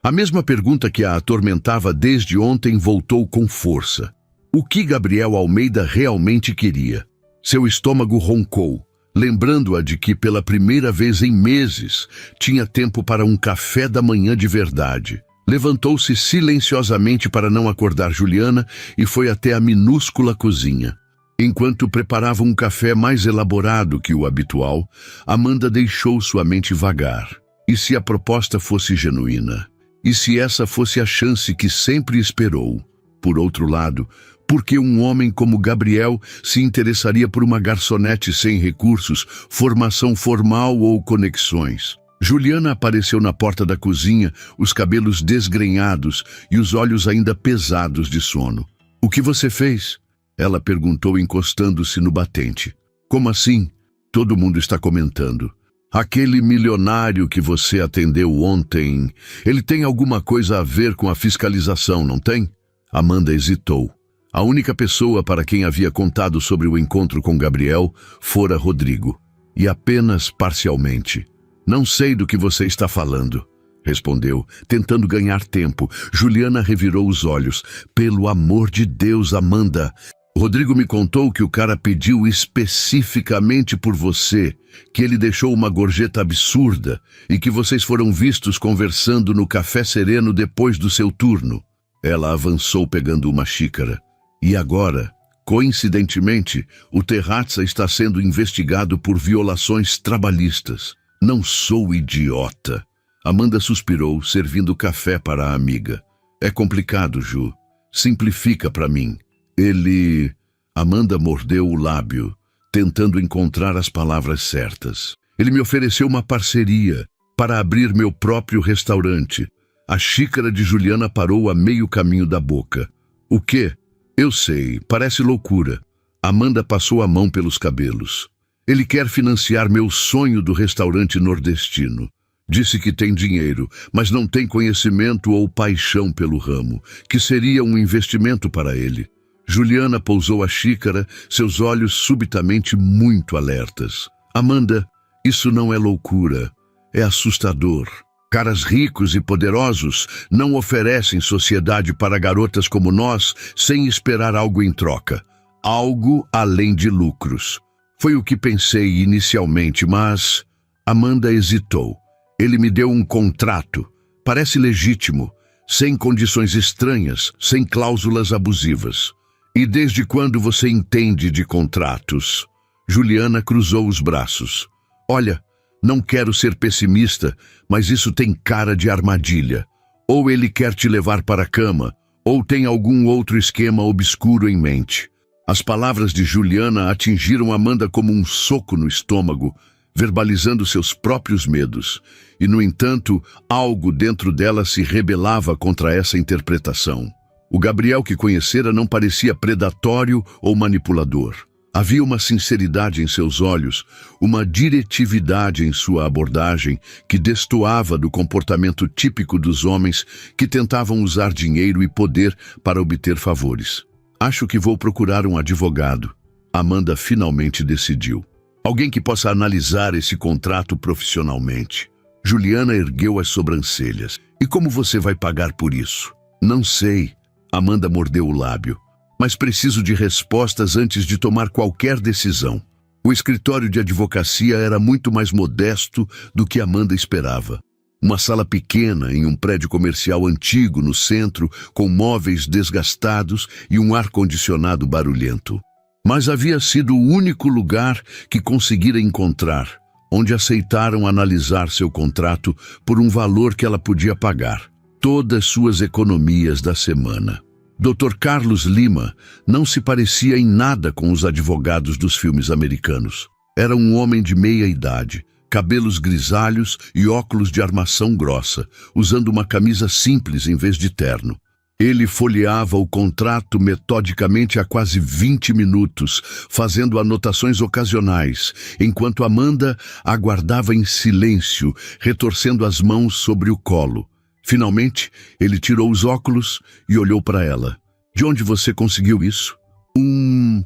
S1: A mesma pergunta que a atormentava desde ontem voltou com força. O que Gabriel Almeida realmente queria? Seu estômago roncou, lembrando-a de que pela primeira vez em meses tinha tempo para um café da manhã de verdade. Levantou-se silenciosamente para não acordar Juliana e foi até a minúscula cozinha. Enquanto preparava um café mais elaborado que o habitual, Amanda deixou sua mente vagar. E se a proposta fosse genuína? E se essa fosse a chance que sempre esperou? Por outro lado, por que um homem como Gabriel se interessaria por uma garçonete sem recursos, formação formal ou conexões? Juliana apareceu na porta da cozinha, os cabelos desgrenhados e os olhos ainda pesados de sono. "O que você fez?" Ela perguntou, encostando-se no batente. "Como assim?" "Todo mundo está comentando. Aquele milionário que você atendeu ontem, ele tem alguma coisa a ver com a fiscalização, não tem?" Amanda hesitou. A única pessoa para quem havia contado sobre o encontro com Gabriel fora Rodrigo, e apenas parcialmente. "Não sei do que você está falando", respondeu, tentando ganhar tempo. Juliana revirou os olhos. "Pelo amor de Deus, Amanda, Rodrigo me contou que o cara pediu especificamente por você, que ele deixou uma gorjeta absurda e que vocês foram vistos conversando no café sereno depois do seu turno." Ela avançou pegando uma xícara. "E agora, coincidentemente, o Terrazza está sendo investigado por violações trabalhistas. Não sou idiota." Amanda suspirou, servindo café para a amiga. "É complicado, Ju. Simplifica para mim." Ele... Amanda mordeu o lábio, tentando encontrar as palavras certas. "Ele me ofereceu uma parceria para abrir meu próprio restaurante." A xícara de Juliana parou a meio caminho da boca. "O quê?" "Eu sei, parece loucura." Amanda passou a mão pelos cabelos. "Ele quer financiar meu sonho do restaurante nordestino. Disse que tem dinheiro, mas não tem conhecimento ou paixão pelo ramo, que seria um investimento para ele." Juliana pousou a xícara, seus olhos subitamente muito alertas. "Amanda, isso não é loucura, é assustador. Caras ricos e poderosos não oferecem sociedade para garotas como nós sem esperar algo em troca. Algo além de lucros. Foi o que pensei inicialmente, mas..." Amanda hesitou. "Ele me deu um contrato. Parece legítimo. sem condições estranhas, sem cláusulas abusivas. E desde quando você entende de contratos? Juliana cruzou os braços. Olha, não quero ser pessimista, mas isso tem cara de armadilha. Ou ele quer te levar para a cama, ou tem algum outro esquema obscuro em mente. As palavras de Juliana atingiram Amanda como um soco no estômago, verbalizando seus próprios medos. E, no entanto, algo dentro dela se rebelava contra essa interpretação. O Gabriel que conhecera não parecia predatório ou manipulador. Havia uma sinceridade em seus olhos, uma diretividade em sua abordagem que destoava do comportamento típico dos homens que tentavam usar dinheiro e poder para obter favores. Acho que vou procurar um advogado. Amanda finalmente decidiu. Alguém que possa analisar esse contrato profissionalmente. Juliana ergueu as sobrancelhas. E como você vai pagar por isso? Não sei. Amanda mordeu o lábio. Mas preciso de respostas antes de tomar qualquer decisão. O escritório de advocacia era muito mais modesto do que Amanda esperava. Uma sala pequena em um prédio comercial antigo no centro, com móveis desgastados e um ar-condicionado barulhento. Mas havia sido o único lugar que conseguira encontrar, onde aceitaram analisar seu contrato por um valor que ela podia pagar. Todas suas economias da semana. Dr. Carlos Lima não se parecia em nada com os advogados dos filmes americanos. Era um homem de meia idade, cabelos grisalhos e óculos de armação grossa, usando uma camisa simples em vez de terno. Ele folheava o contrato metodicamente há quase 20 minutos, fazendo anotações ocasionais, enquanto Amanda aguardava em silêncio, retorcendo as mãos sobre o colo. Finalmente, ele tirou os óculos e olhou para ela. De onde você conseguiu isso? Um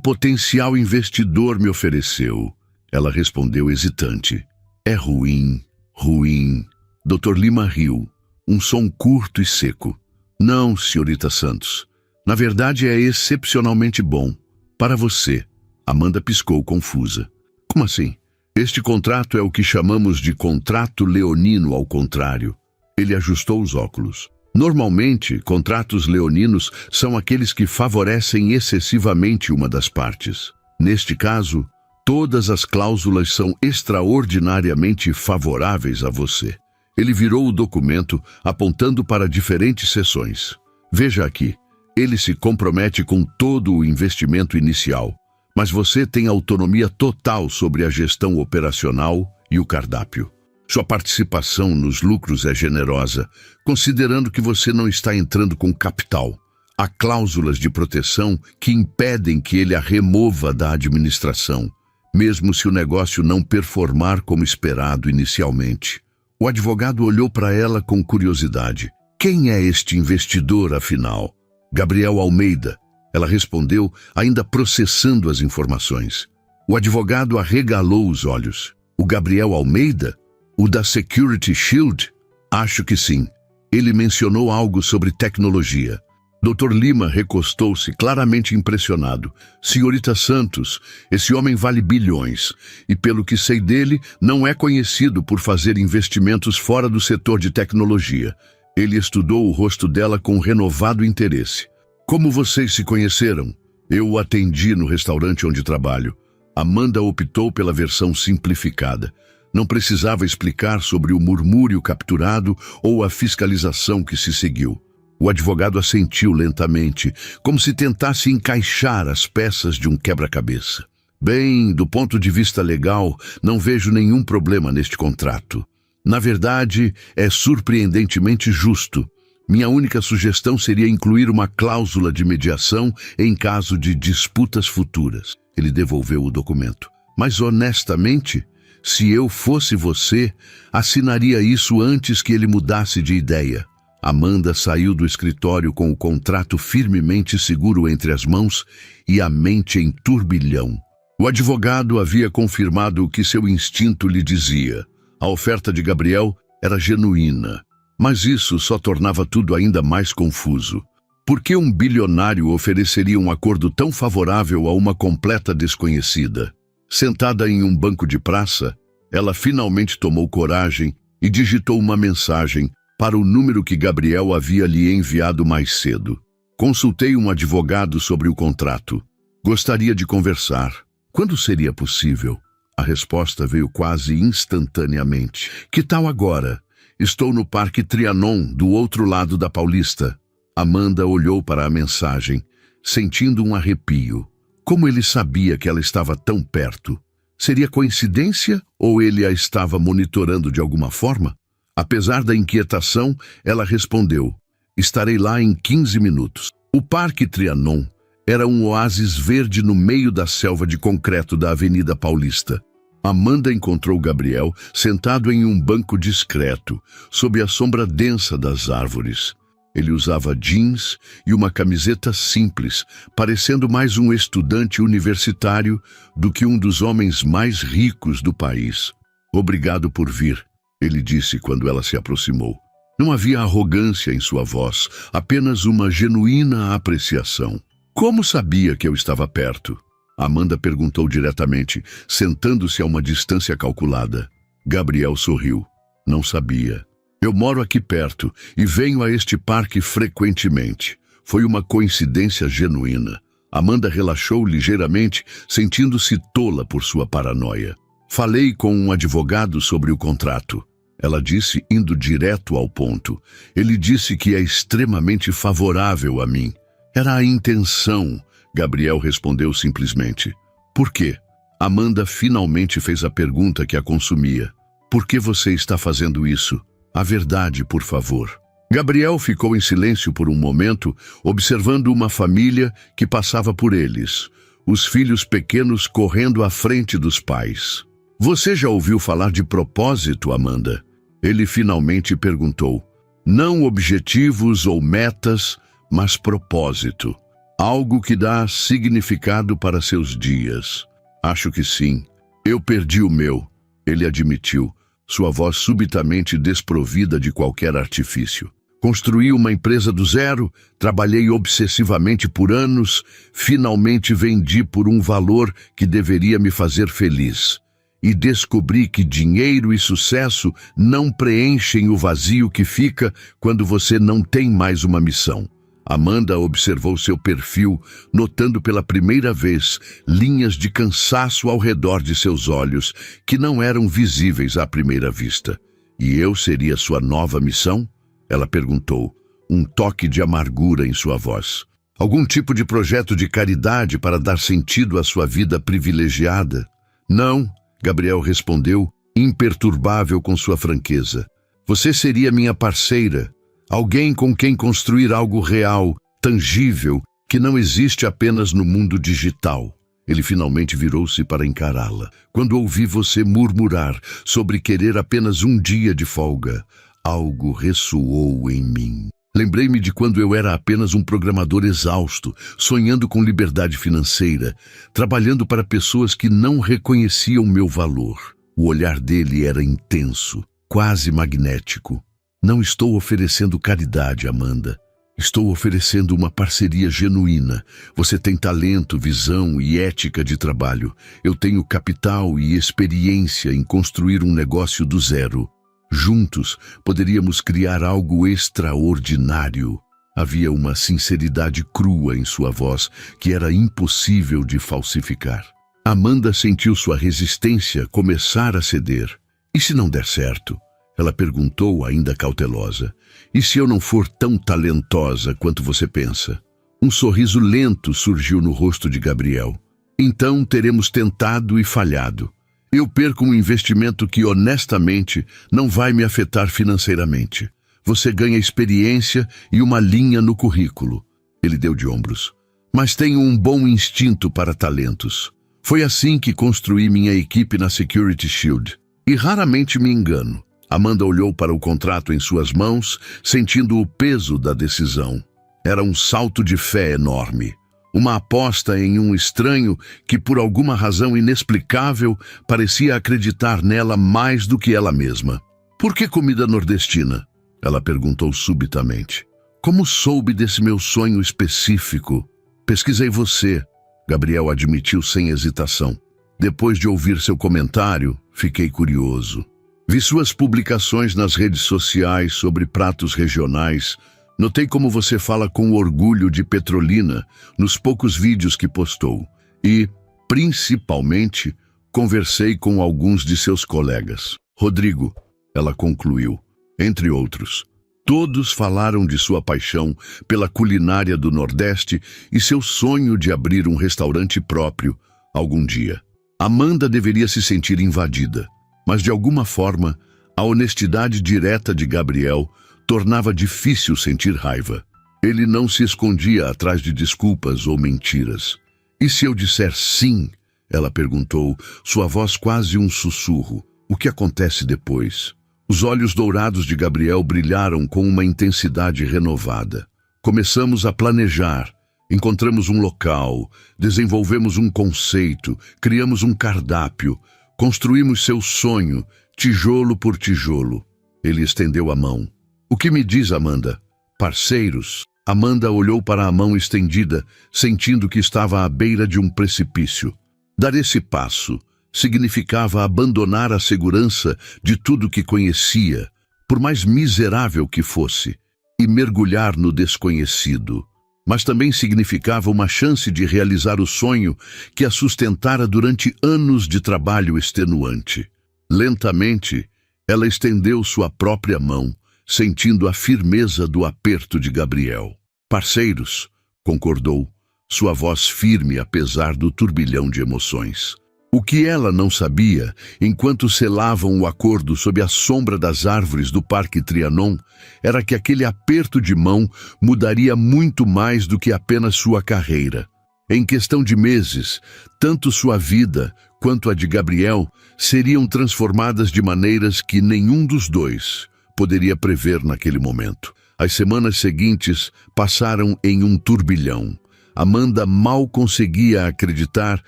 S1: potencial investidor me ofereceu. Ela respondeu hesitante. É ruim, ruim. Dr. Lima riu, um som curto e seco. Não, senhorita Santos. Na verdade, é excepcionalmente bom. Para você. Amanda piscou confusa. Como assim? Este contrato é o que chamamos de contrato leonino ao contrário. Ele ajustou os óculos. Normalmente, contratos leoninos são aqueles que favorecem excessivamente uma das partes. Neste caso, todas as cláusulas são extraordinariamente favoráveis a você. Ele virou o documento, apontando para diferentes seções. Veja aqui, ele se compromete com todo o investimento inicial, mas você tem autonomia total sobre a gestão operacional e o cardápio. Sua participação nos lucros é generosa, considerando que você não está entrando com capital. Há cláusulas de proteção que impedem que ele a remova da administração, mesmo se o negócio não performar como esperado inicialmente. O advogado olhou para ela com curiosidade. Quem é este investidor, afinal? Gabriel Almeida. Ela respondeu, ainda processando as informações. O advogado arregalou os olhos. O Gabriel Almeida? O da Security Shield? Acho que sim. Ele mencionou algo sobre tecnologia. Dr. Lima recostou-se, claramente impressionado. Senhorita Santos, esse homem vale bilhões, e pelo que sei dele, não é conhecido por fazer investimentos fora do setor de tecnologia. Ele estudou o rosto dela com renovado interesse. Como vocês se conheceram? Eu o atendi no restaurante onde trabalho. Amanda optou pela versão simplificada. Não precisava explicar sobre o murmúrio capturado ou a fiscalização que se seguiu. O advogado assentiu lentamente, como se tentasse encaixar as peças de um quebra-cabeça. Bem, do ponto de vista legal, não vejo nenhum problema neste contrato. Na verdade, é surpreendentemente justo. Minha única sugestão seria incluir uma cláusula de mediação em caso de disputas futuras. Ele devolveu o documento. Mas honestamente, se eu fosse você, assinaria isso antes que ele mudasse de ideia. Amanda saiu do escritório com o contrato firmemente seguro entre as mãos e a mente em turbilhão. O advogado havia confirmado o que seu instinto lhe dizia. A oferta de Gabriel era genuína, mas isso só tornava tudo ainda mais confuso. Por que um bilionário ofereceria um acordo tão favorável a uma completa desconhecida? Sentada em um banco de praça, ela finalmente tomou coragem e digitou uma mensagem para o número que Gabriel havia lhe enviado mais cedo. Consultei um advogado sobre o contrato. Gostaria de conversar. Quando seria possível? A resposta veio quase instantaneamente. Que tal agora? Estou no Parque Trianon, do outro lado da Paulista. Amanda olhou para a mensagem, sentindo um arrepio. Como ele sabia que ela estava tão perto? Seria coincidência ou ele a estava monitorando de alguma forma? Apesar da inquietação, ela respondeu: estarei lá em 15 minutos. O Parque Trianon era um oásis verde no meio da selva de concreto da Avenida Paulista. Amanda encontrou Gabriel sentado em um banco discreto, sob a sombra densa das árvores. Ele usava jeans e uma camiseta simples, parecendo mais um estudante universitário do que um dos homens mais ricos do país. Obrigado por vir, ele disse quando ela se aproximou. Não havia arrogância em sua voz, apenas uma genuína apreciação. Como sabia que eu estava perto? Amanda perguntou diretamente, sentando-se a uma distância calculada. Gabriel sorriu. Não sabia. Eu moro aqui perto e venho a este parque frequentemente. Foi uma coincidência genuína. Amanda relaxou ligeiramente, sentindo-se tola por sua paranoia. Falei com um advogado sobre o contrato. Ela disse, indo direto ao ponto. Ele disse que é extremamente favorável a mim. Era a intenção, Gabriel respondeu simplesmente. Por quê? Amanda finalmente fez a pergunta que a consumia. Por que você está fazendo isso? A verdade, por favor. Gabriel ficou em silêncio por um momento, observando uma família que passava por eles, os filhos pequenos correndo à frente dos pais. Você já ouviu falar de propósito, Amanda? Ele finalmente perguntou. Não objetivos ou metas, mas propósito. Algo que dá significado para seus dias. Acho que sim. Eu perdi o meu, ele admitiu, sua voz subitamente desprovida de qualquer artifício. Construí uma empresa do zero, trabalhei obsessivamente por anos, finalmente vendi por um valor que deveria me fazer feliz. E descobri que dinheiro e sucesso não preenchem o vazio que fica quando você não tem mais uma missão. Amanda observou seu perfil, notando pela primeira vez linhas de cansaço ao redor de seus olhos, que não eram visíveis à primeira vista. E eu seria sua nova missão? Ela perguntou, um toque de amargura em sua voz. Algum tipo de projeto de caridade para dar sentido à sua vida privilegiada? Não, Gabriel respondeu, imperturbável com sua franqueza. Você seria minha parceira. Alguém com quem construir algo real, tangível, que não existe apenas no mundo digital. Ele finalmente virou-se para encará-la. Quando ouvi você murmurar sobre querer apenas um dia de folga, algo ressoou em mim. Lembrei-me de quando eu era apenas um programador exausto, sonhando com liberdade financeira, trabalhando para pessoas que não reconheciam meu valor. O olhar dele era intenso, quase magnético. Não estou oferecendo caridade, Amanda. Estou oferecendo uma parceria genuína. Você tem talento, visão e ética de trabalho. Eu tenho capital e experiência em construir um negócio do zero. Juntos, poderíamos criar algo extraordinário. Havia uma sinceridade crua em sua voz que era impossível de falsificar. Amanda sentiu sua resistência começar a ceder. E se não der certo? Ela perguntou, ainda cautelosa. E se eu não for tão talentosa quanto você pensa? Um sorriso lento surgiu no rosto de Gabriel. Então teremos tentado e falhado. Eu perco um investimento que, honestamente, não vai me afetar financeiramente. Você ganha experiência e uma linha no currículo. Ele deu de ombros. Mas tenho um bom instinto para talentos. Foi assim que construí minha equipe na Security Shield. E raramente me engano. Amanda olhou para o contrato em suas mãos, sentindo o peso da decisão. Era um salto de fé enorme. Uma aposta em um estranho que, por alguma razão inexplicável, parecia acreditar nela mais do que ela mesma. Por que comida nordestina? Ela perguntou subitamente. Como soube desse meu sonho específico? Pesquisei você, Gabriel admitiu sem hesitação. Depois de ouvir seu comentário, fiquei curioso. Vi suas publicações nas redes sociais sobre pratos regionais. Notei como você fala com orgulho de Petrolina nos poucos vídeos que postou. E, principalmente, conversei com alguns de seus colegas. Rodrigo, ela concluiu, entre outros. Todos falaram de sua paixão pela culinária do Nordeste e seu sonho de abrir um restaurante próprio algum dia. Amanda deveria se sentir invadida, mas de alguma forma, a honestidade direta de Gabriel tornava difícil sentir raiva. Ele não se escondia atrás de desculpas ou mentiras. E se eu disser sim? Ela perguntou, sua voz quase um sussurro. O que acontece depois? Os olhos dourados de Gabriel brilharam com uma intensidade renovada. Começamos a planejar. Encontramos um local, desenvolvemos um conceito, criamos um cardápio, construímos seu sonho, tijolo por tijolo. Ele estendeu a mão. O que me diz, Amanda? Parceiros? Amanda olhou para a mão estendida, sentindo que estava à beira de um precipício. Dar esse passo significava abandonar a segurança de tudo que conhecia, por mais miserável que fosse, e mergulhar no desconhecido. Mas também significava uma chance de realizar o sonho que a sustentara durante anos de trabalho extenuante. Lentamente, ela estendeu sua própria mão, sentindo a firmeza do aperto de Gabriel. Parceiros, concordou, sua voz firme apesar do turbilhão de emoções. O que ela não sabia, enquanto selavam o acordo sob a sombra das árvores do Parque Trianon, era que aquele aperto de mão mudaria muito mais do que apenas sua carreira. Em questão de meses, tanto sua vida quanto a de Gabriel seriam transformadas de maneiras que nenhum dos dois poderia prever naquele momento. As semanas seguintes passaram em um turbilhão. Amanda mal conseguia acreditar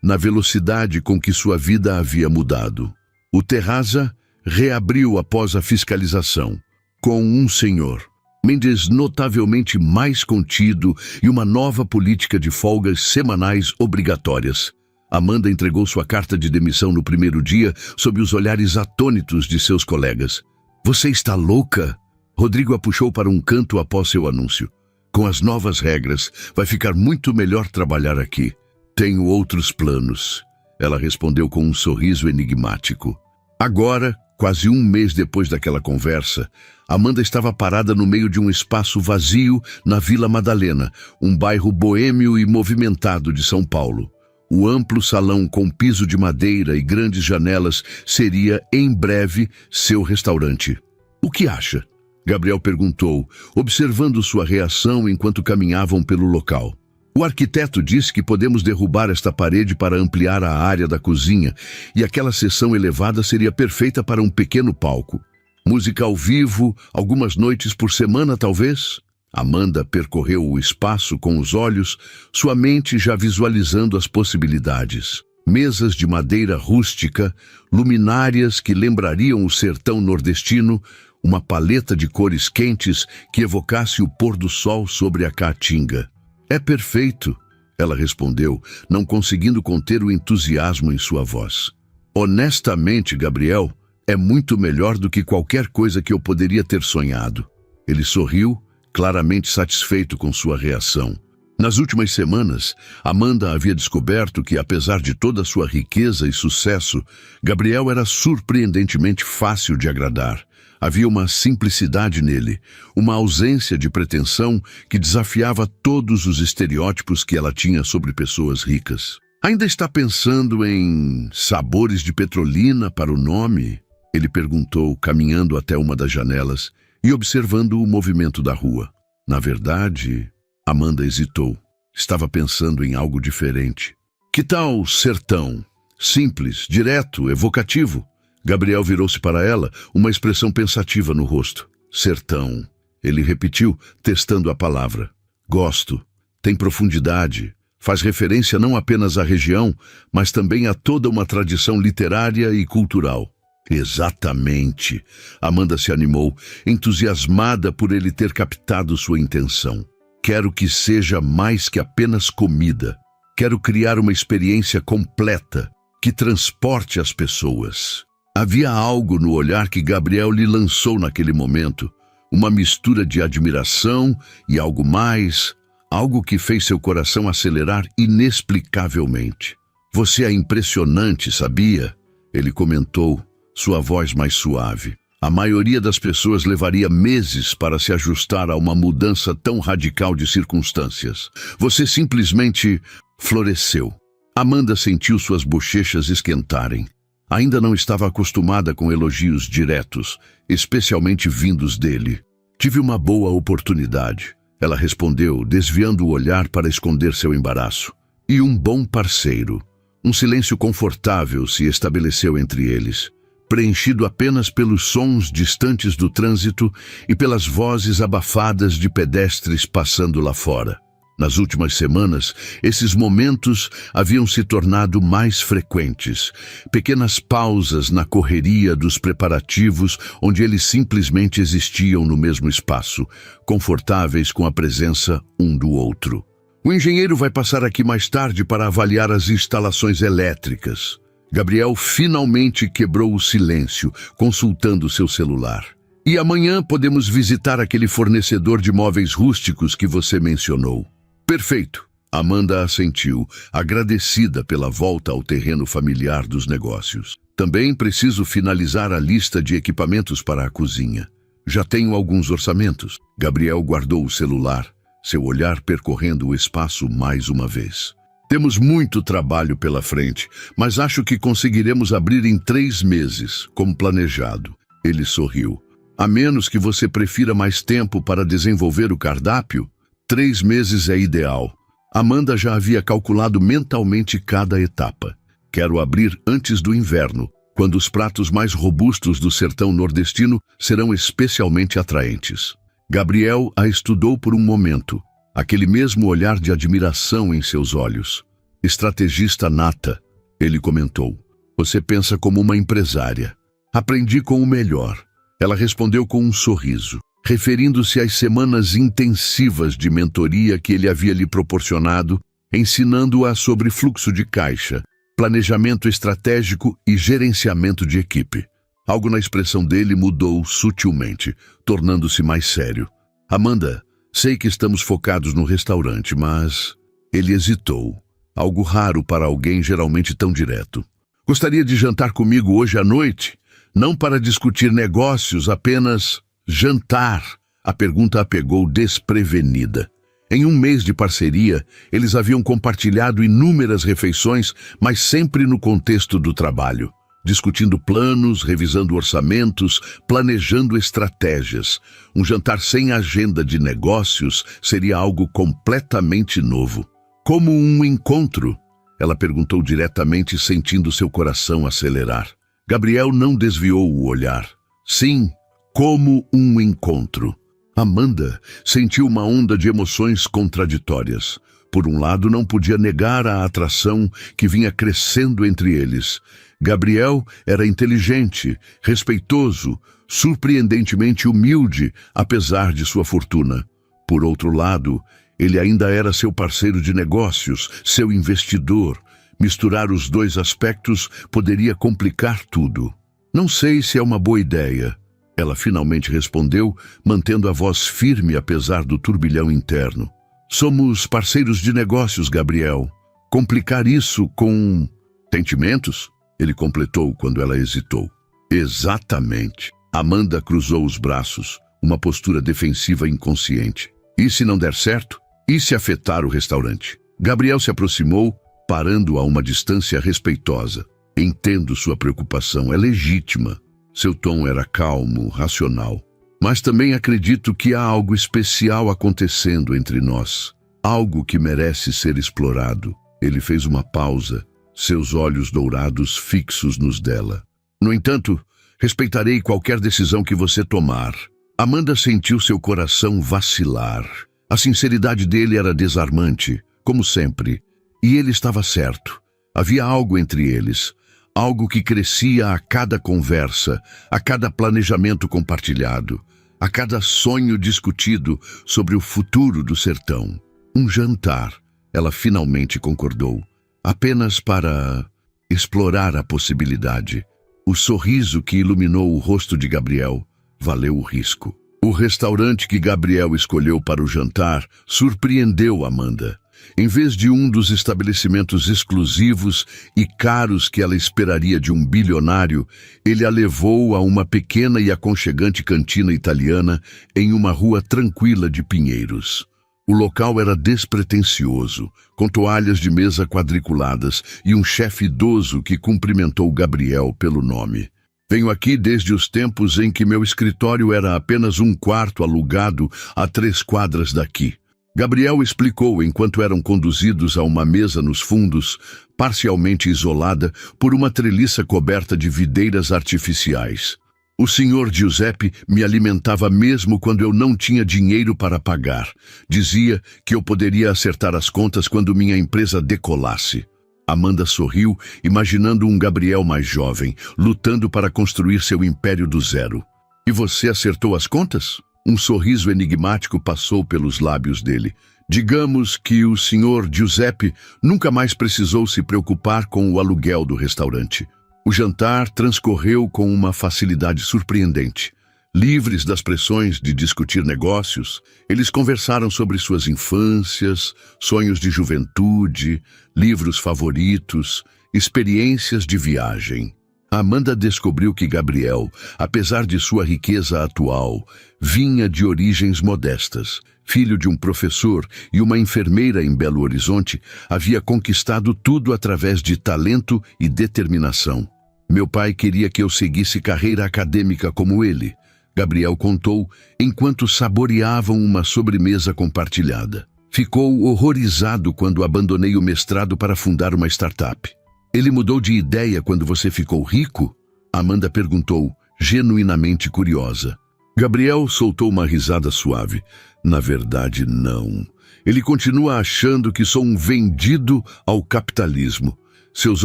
S1: na velocidade com que sua vida havia mudado. O Terraza reabriu após a fiscalização, com um senhor, Mendes notavelmente mais contido e uma nova política de folgas semanais obrigatórias. Amanda entregou sua carta de demissão no primeiro dia sob os olhares atônitos de seus colegas. Você está louca? Rodrigo a puxou para um canto após seu anúncio. Com as novas regras, vai ficar muito melhor trabalhar aqui. Tenho outros planos. Ela respondeu com um sorriso enigmático. Agora, quase um mês depois daquela conversa, Amanda estava parada no meio de um espaço vazio na Vila Madalena, um bairro boêmio e movimentado de São Paulo. O amplo salão com piso de madeira e grandes janelas seria, em breve, seu restaurante. O que acha? Gabriel perguntou, observando sua reação enquanto caminhavam pelo local. O arquiteto disse que podemos derrubar esta parede para ampliar a área da cozinha e aquela seção elevada seria perfeita para um pequeno palco. Música ao vivo, algumas noites por semana, talvez? Amanda percorreu o espaço com os olhos, sua mente já visualizando as possibilidades. Mesas de madeira rústica, luminárias que lembrariam o sertão nordestino, uma paleta de cores quentes que evocasse o pôr do sol sobre a caatinga. É perfeito, ela respondeu, não conseguindo conter o entusiasmo em sua voz. Honestamente, Gabriel, é muito melhor do que qualquer coisa que eu poderia ter sonhado. Ele sorriu, claramente satisfeito com sua reação. Nas últimas semanas, Amanda havia descoberto que, apesar de toda a sua riqueza e sucesso, Gabriel era surpreendentemente fácil de agradar. Havia uma simplicidade nele, uma ausência de pretensão que desafiava todos os estereótipos que ela tinha sobre pessoas ricas. Ainda está pensando em sabores de Petrolina para o nome? Ele perguntou, caminhando até uma das janelas e observando o movimento da rua. Na verdade, Amanda hesitou. Estava pensando em algo diferente. Que tal sertão? Simples, direto, evocativo. Gabriel virou-se para ela, uma expressão pensativa no rosto. Sertão. Ele repetiu, testando a palavra. Gosto. Tem profundidade. Faz referência não apenas à região, mas também a toda uma tradição literária e cultural. Exatamente. Amanda se animou, entusiasmada por ele ter captado sua intenção. Quero que seja mais que apenas comida. Quero criar uma experiência completa que transporte as pessoas. Havia algo no olhar que Gabriel lhe lançou naquele momento, uma mistura de admiração e algo mais, algo que fez seu coração acelerar inexplicavelmente. Você é impressionante, sabia? Ele comentou, sua voz mais suave. A maioria das pessoas levaria meses para se ajustar a uma mudança tão radical de circunstâncias. Você simplesmente floresceu. Amanda sentiu suas bochechas esquentarem. Ainda não estava acostumada com elogios diretos, especialmente vindos dele. Tive uma boa oportunidade, ela respondeu, desviando o olhar para esconder seu embaraço. E um bom parceiro. Um silêncio confortável se estabeleceu entre eles, preenchido apenas pelos sons distantes do trânsito e pelas vozes abafadas de pedestres passando lá fora. Nas últimas semanas, esses momentos haviam se tornado mais frequentes, pequenas pausas na correria dos preparativos onde eles simplesmente existiam no mesmo espaço, confortáveis com a presença um do outro. O engenheiro vai passar aqui mais tarde para avaliar as instalações elétricas. Gabriel finalmente quebrou o silêncio, consultando seu celular. E amanhã podemos visitar aquele fornecedor de móveis rústicos que você mencionou. Perfeito. Amanda assentiu, agradecida pela volta ao terreno familiar dos negócios. Também preciso finalizar a lista de equipamentos para a cozinha. Já tenho alguns orçamentos. Gabriel guardou o celular, seu olhar percorrendo o espaço mais uma vez. Temos muito trabalho pela frente, mas acho que conseguiremos abrir em 3 meses, como planejado. Ele sorriu. A menos que você prefira mais tempo para desenvolver o cardápio, 3 meses é ideal. Amanda já havia calculado mentalmente cada etapa. Quero abrir antes do inverno, quando os pratos mais robustos do sertão nordestino serão especialmente atraentes. Gabriel a estudou por um momento, aquele mesmo olhar de admiração em seus olhos. Estrategista nata, ele comentou. Você pensa como uma empresária. Aprendi com o melhor. Ela respondeu com um sorriso, referindo-se às semanas intensivas de mentoria que ele havia lhe proporcionado, ensinando-a sobre fluxo de caixa, planejamento estratégico e gerenciamento de equipe. Algo na expressão dele mudou sutilmente, tornando-se mais sério. Amanda, sei que estamos focados no restaurante, mas... Ele hesitou. Algo raro para alguém geralmente tão direto. Gostaria de jantar comigo hoje à noite? Não para discutir negócios, apenas... Jantar. A pergunta a pegou desprevenida. Em um mês de parceria, eles haviam compartilhado inúmeras refeições, mas sempre no contexto do trabalho. Discutindo planos, revisando orçamentos, planejando estratégias. Um jantar sem agenda de negócios seria algo completamente novo. Como um encontro? Ela perguntou diretamente, sentindo seu coração acelerar. Gabriel não desviou o olhar. Sim, como um encontro. Amanda sentiu uma onda de emoções contraditórias. Por um lado, não podia negar a atração que vinha crescendo entre eles. Gabriel era inteligente, respeitoso, surpreendentemente humilde, apesar de sua fortuna. Por outro lado, ele ainda era seu parceiro de negócios, seu investidor. Misturar os dois aspectos poderia complicar tudo. Não sei se é uma boa ideia. Ela finalmente respondeu, mantendo a voz firme apesar do turbilhão interno. Somos parceiros de negócios, Gabriel. Complicar isso com... sentimentos? Ele completou quando ela hesitou. Exatamente. Amanda cruzou os braços, uma postura defensiva inconsciente. E se não der certo? E se afetar o restaurante? Gabriel se aproximou, parando a uma distância respeitosa. Entendo sua preocupação, é legítima. Seu tom era calmo, racional. Mas também acredito que há algo especial acontecendo entre nós. Algo que merece ser explorado. Ele fez uma pausa, seus olhos dourados fixos nos dela. No entanto, respeitarei qualquer decisão que você tomar. Amanda sentiu seu coração vacilar. A sinceridade dele era desarmante, como sempre. E ele estava certo. Havia algo entre eles. Algo que crescia a cada conversa, a cada planejamento compartilhado, a cada sonho discutido sobre o futuro do sertão. Um jantar, ela finalmente concordou, apenas para explorar a possibilidade. O sorriso que iluminou o rosto de Gabriel valeu o risco. O restaurante que Gabriel escolheu para o jantar surpreendeu Amanda. Em vez de um dos estabelecimentos exclusivos e caros que ela esperaria de um bilionário, ele a levou a uma pequena e aconchegante cantina italiana em uma rua tranquila de Pinheiros. O local era despretensioso, com toalhas de mesa quadriculadas e um chefe idoso que cumprimentou Gabriel pelo nome. Venho aqui desde os tempos em que meu escritório era apenas um quarto alugado a 3 quadras daqui. Gabriel explicou enquanto eram conduzidos a uma mesa nos fundos, parcialmente isolada por uma treliça coberta de videiras artificiais. O senhor Giuseppe me alimentava mesmo quando eu não tinha dinheiro para pagar. Dizia que eu poderia acertar as contas quando minha empresa decolasse. Amanda sorriu, imaginando um Gabriel mais jovem, lutando para construir seu império do zero. E você acertou as contas? Um sorriso enigmático passou pelos lábios dele. Digamos que o senhor Giuseppe nunca mais precisou se preocupar com o aluguel do restaurante. O jantar transcorreu com uma facilidade surpreendente. Livres das pressões de discutir negócios, eles conversaram sobre suas infâncias, sonhos de juventude, livros favoritos, experiências de viagem. Amanda descobriu que Gabriel, apesar de sua riqueza atual, vinha de origens modestas. Filho de um professor e uma enfermeira em Belo Horizonte, havia conquistado tudo através de talento e determinação. Meu pai queria que eu seguisse carreira acadêmica como ele, Gabriel contou, enquanto saboreavam uma sobremesa compartilhada. Ficou horrorizado quando abandonei o mestrado para fundar uma startup. Ele mudou de ideia quando você ficou rico? Amanda perguntou, genuinamente curiosa. Gabriel soltou uma risada suave. Na verdade, não. Ele continua achando que sou um vendido ao capitalismo. Seus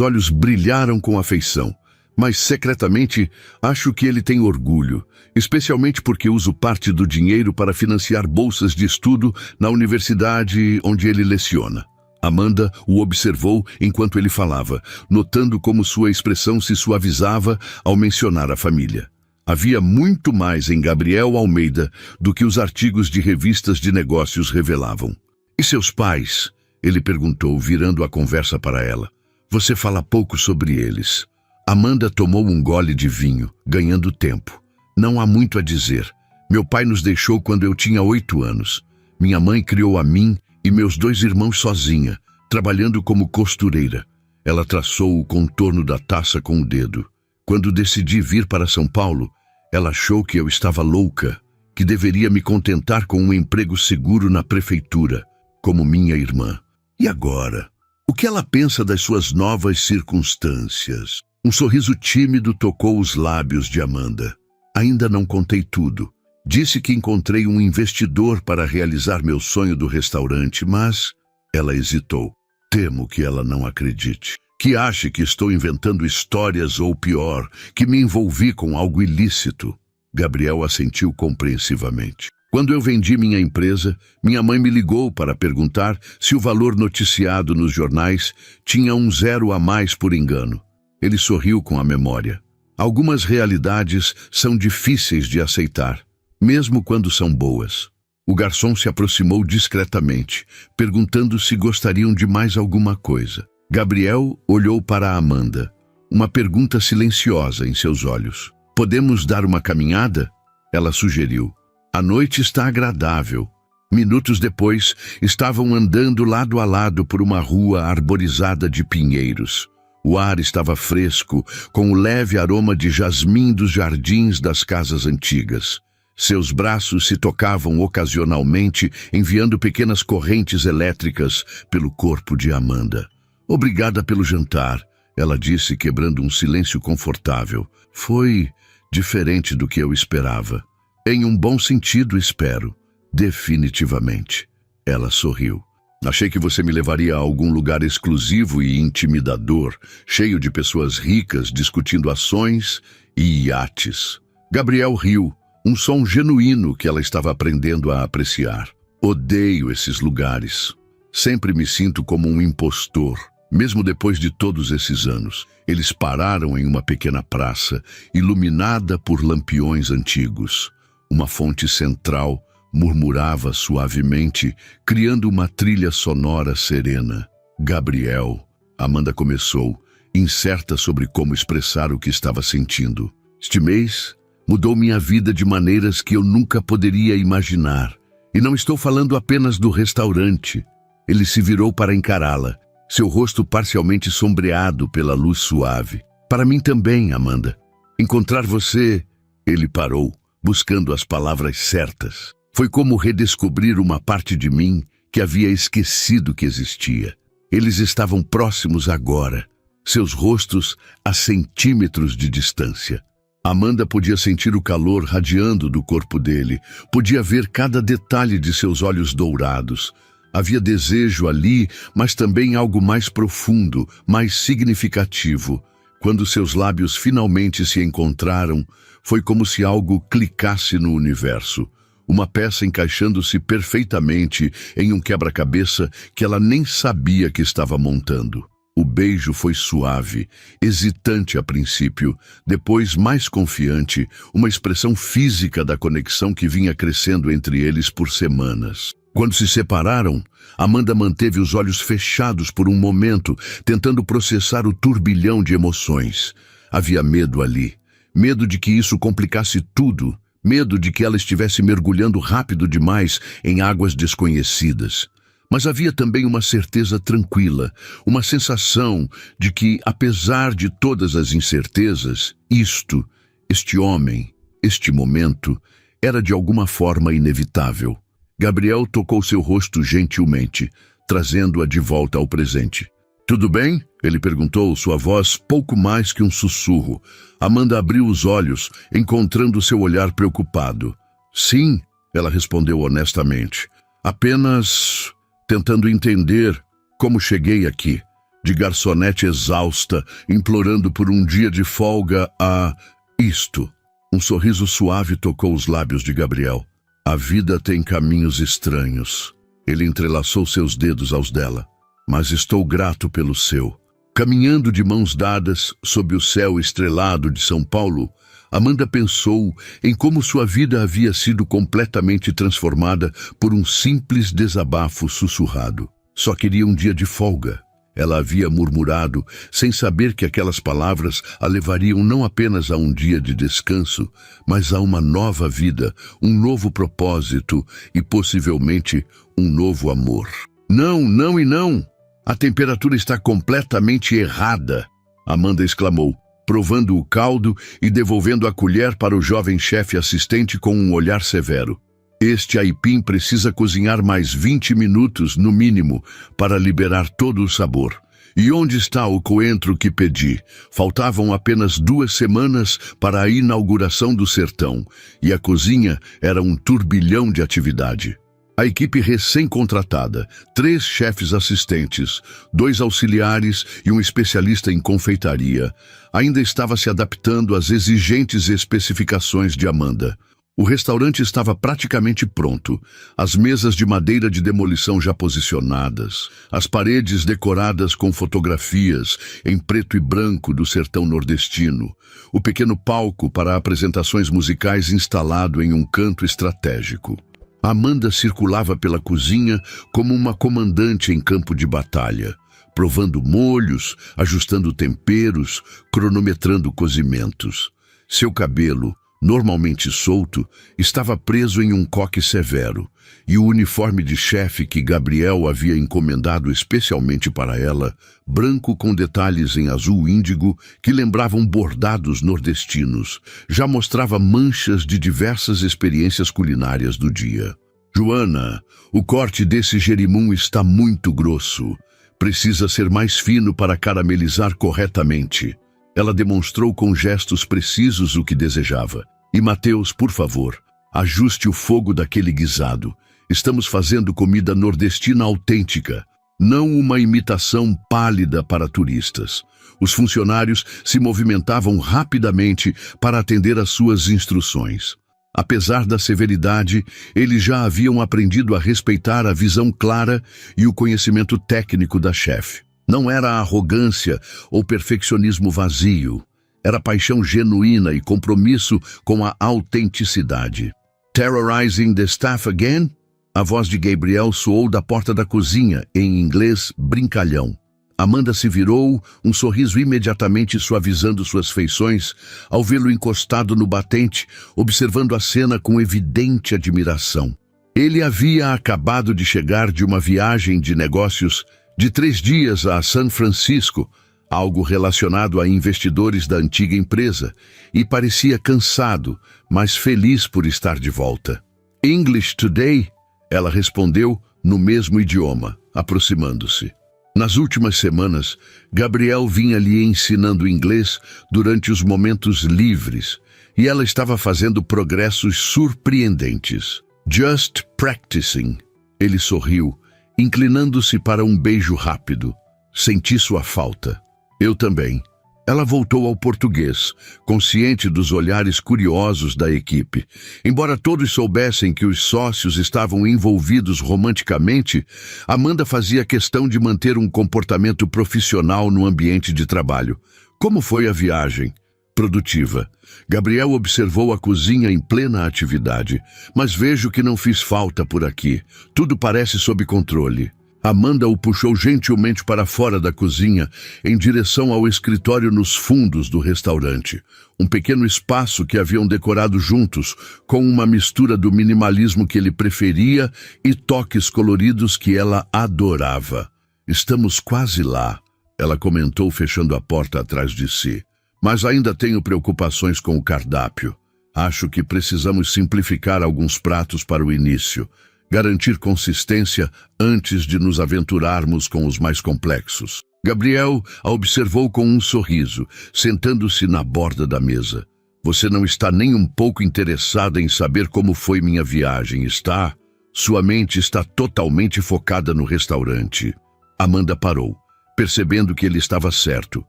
S1: olhos brilharam com afeição. Mas, secretamente, acho que ele tem orgulho, especialmente porque uso parte do dinheiro para financiar bolsas de estudo na universidade onde ele leciona. Amanda o observou enquanto ele falava, notando como sua expressão se suavizava ao mencionar a família. Havia muito mais em Gabriel Almeida do que os artigos de revistas de negócios revelavam. E seus pais? Ele perguntou, virando a conversa para ela. Você fala pouco sobre eles. Amanda tomou um gole de vinho, ganhando tempo. Não há muito a dizer. Meu pai nos deixou quando eu tinha 8 anos. Minha mãe criou a mim e meus 2 irmãos sozinha, trabalhando como costureira. Ela traçou o contorno da taça com o dedo. Quando decidi vir para São Paulo, ela achou que eu estava louca, que deveria me contentar com um emprego seguro na prefeitura, como minha irmã. E agora? O que ela pensa das suas novas circunstâncias? Um sorriso tímido tocou os lábios de Amanda. Ainda não contei tudo. Disse que encontrei um investidor para realizar meu sonho do restaurante, mas ela hesitou. Temo que ela não acredite. Que ache que estou inventando histórias ou pior, que me envolvi com algo ilícito. Gabriel assentiu compreensivamente. Quando eu vendi minha empresa, minha mãe me ligou para perguntar se o valor noticiado nos jornais tinha um 0 a mais por engano. Ele sorriu com a memória. Algumas realidades são difíceis de aceitar, mesmo quando são boas. O garçom se aproximou discretamente, perguntando se gostariam de mais alguma coisa. Gabriel olhou para Amanda, uma pergunta silenciosa em seus olhos. Podemos dar uma caminhada? Ela sugeriu. A noite está agradável. Minutos depois, estavam andando lado a lado por uma rua arborizada de pinheiros. O ar estava fresco, com o leve aroma de jasmim dos jardins das casas antigas. Seus braços se tocavam ocasionalmente, enviando pequenas correntes elétricas pelo corpo de Amanda. Obrigada pelo jantar, ela disse, quebrando um silêncio confortável. Foi diferente do que eu esperava. Em um bom sentido, espero. Definitivamente. Ela sorriu. Achei que você me levaria a algum lugar exclusivo e intimidador, cheio de pessoas ricas discutindo ações e iates. Gabriel riu, um som genuíno que ela estava aprendendo a apreciar. Odeio esses lugares. Sempre me sinto como um impostor, Mesmo depois de todos esses anos, eles pararam em uma pequena praça, iluminada por lampiões antigos. Uma fonte central murmurava suavemente, criando uma trilha sonora serena. Gabriel, Amanda começou, incerta sobre como expressar o que estava sentindo. Este mês mudou minha vida de maneiras que eu nunca poderia imaginar. E não estou falando apenas do restaurante. Ele se virou para encará-la, seu rosto parcialmente sombreado pela luz suave. Para mim também, Amanda. Encontrar você... Ele parou, buscando as palavras certas. Foi como redescobrir uma parte de mim que havia esquecido que existia. Eles estavam próximos agora, seus rostos a centímetros de distância. Amanda podia sentir o calor radiando do corpo dele, podia ver cada detalhe de seus olhos dourados. Havia desejo ali, mas também algo mais profundo, mais significativo. Quando seus lábios finalmente se encontraram, foi como se algo clicasse no universo. Uma peça encaixando-se perfeitamente em um quebra-cabeça que ela nem sabia que estava montando. O beijo foi suave, hesitante a princípio, depois mais confiante, uma expressão física da conexão que vinha crescendo entre eles por semanas. Quando se separaram, Amanda manteve os olhos fechados por um momento, tentando processar o turbilhão de emoções. Havia medo ali, medo de que isso complicasse tudo, medo de que ela estivesse mergulhando rápido demais em águas desconhecidas. Mas havia também uma certeza tranquila, uma sensação de que, apesar de todas as incertezas, este homem, este momento, era de alguma forma inevitável. Gabriel tocou seu rosto gentilmente, trazendo-a de volta ao presente. "Tudo bem?" ele perguntou, sua voz pouco mais que um sussurro. Amanda abriu os olhos, encontrando seu olhar preocupado. "Sim", ela respondeu honestamente. "Apenas tentando entender como cheguei aqui." De garçonete exausta, implorando por um dia de folga a isto. Um sorriso suave tocou os lábios de Gabriel. "A vida tem caminhos estranhos." Ele entrelaçou seus dedos aos dela. "Mas estou grato pelo seu." Caminhando de mãos dadas sob o céu estrelado de São Paulo, Amanda pensou em como sua vida havia sido completamente transformada por um simples desabafo sussurrado. Só queria um dia de folga. Ela havia murmurado, sem saber que aquelas palavras a levariam não apenas a um dia de descanso, mas a uma nova vida, um novo propósito e, possivelmente, um novo amor. "Não, não e não! A temperatura está completamente errada!" Amanda exclamou, provando o caldo e devolvendo a colher para o jovem chefe assistente com um olhar severo. "Este aipim precisa cozinhar mais 20 minutos, no mínimo, para liberar todo o sabor. E onde está o coentro que pedi? Faltavam apenas 2 semanas para a inauguração do sertão, e a cozinha era um turbilhão de atividade." A equipe recém-contratada, 3 chefes assistentes, 2 auxiliares e um especialista em confeitaria, ainda estava se adaptando às exigentes especificações de Amanda. O restaurante estava praticamente pronto, as mesas de madeira de demolição já posicionadas, as paredes decoradas com fotografias em preto e branco do sertão nordestino, o pequeno palco para apresentações musicais instalado em um canto estratégico. Amanda circulava pela cozinha como uma comandante em campo de batalha, provando molhos, ajustando temperos, cronometrando cozimentos. Seu cabelo, normalmente solto, estava preso em um coque severo, e o uniforme de chefe que Gabriel havia encomendado especialmente para ela, branco com detalhes em azul índigo que lembravam bordados nordestinos, já mostrava manchas de diversas experiências culinárias do dia. "Joana, o corte desse jerimum está muito grosso. Precisa ser mais fino para caramelizar corretamente." Ela demonstrou com gestos precisos o que desejava. "E Mateus, por favor, ajuste o fogo daquele guisado. Estamos fazendo comida nordestina autêntica, não uma imitação pálida para turistas." Os funcionários se movimentavam rapidamente para atender às suas instruções. Apesar da severidade, eles já haviam aprendido a respeitar a visão clara e o conhecimento técnico da chefe. Não era arrogância ou perfeccionismo vazio. Era paixão genuína e compromisso com a autenticidade. "Terrorizing the staff again?" A voz de Gabriel soou da porta da cozinha, em inglês brincalhão. Amanda se virou, um sorriso imediatamente suavizando suas feições, ao vê-lo encostado no batente, observando a cena com evidente admiração. Ele havia acabado de chegar de uma viagem de negócios de 3 dias a São Francisco, algo relacionado a investidores da antiga empresa, e parecia cansado, mas feliz por estar de volta. "English today?" Ela respondeu no mesmo idioma, aproximando-se. Nas últimas semanas, Gabriel vinha lhe ensinando inglês durante os momentos livres, e ela estava fazendo progressos surpreendentes. "Just practicing." Ele sorriu, inclinando-se para um beijo rápido. "Senti sua falta." "Eu também." Ela voltou ao português, consciente dos olhares curiosos da equipe. Embora todos soubessem que os sócios estavam envolvidos romanticamente, Amanda fazia questão de manter um comportamento profissional no ambiente de trabalho. "Como foi a viagem?" "Produtiva." Gabriel observou a cozinha em plena atividade. "Mas vejo que não fiz falta por aqui. Tudo parece sob controle." Amanda o puxou gentilmente para fora da cozinha, em direção ao escritório nos fundos do restaurante. Um pequeno espaço que haviam decorado juntos, com uma mistura do minimalismo que ele preferia e toques coloridos que ela adorava. "Estamos quase lá," ela comentou, fechando a porta atrás de si. "Mas ainda tenho preocupações com o cardápio. Acho que precisamos simplificar alguns pratos para o início. Garantir consistência antes de nos aventurarmos com os mais complexos." Gabriel a observou com um sorriso, sentando-se na borda da mesa. "Você não está nem um pouco interessada em saber como foi minha viagem, está? Sua mente está totalmente focada no restaurante." Amanda parou, percebendo que ele estava certo.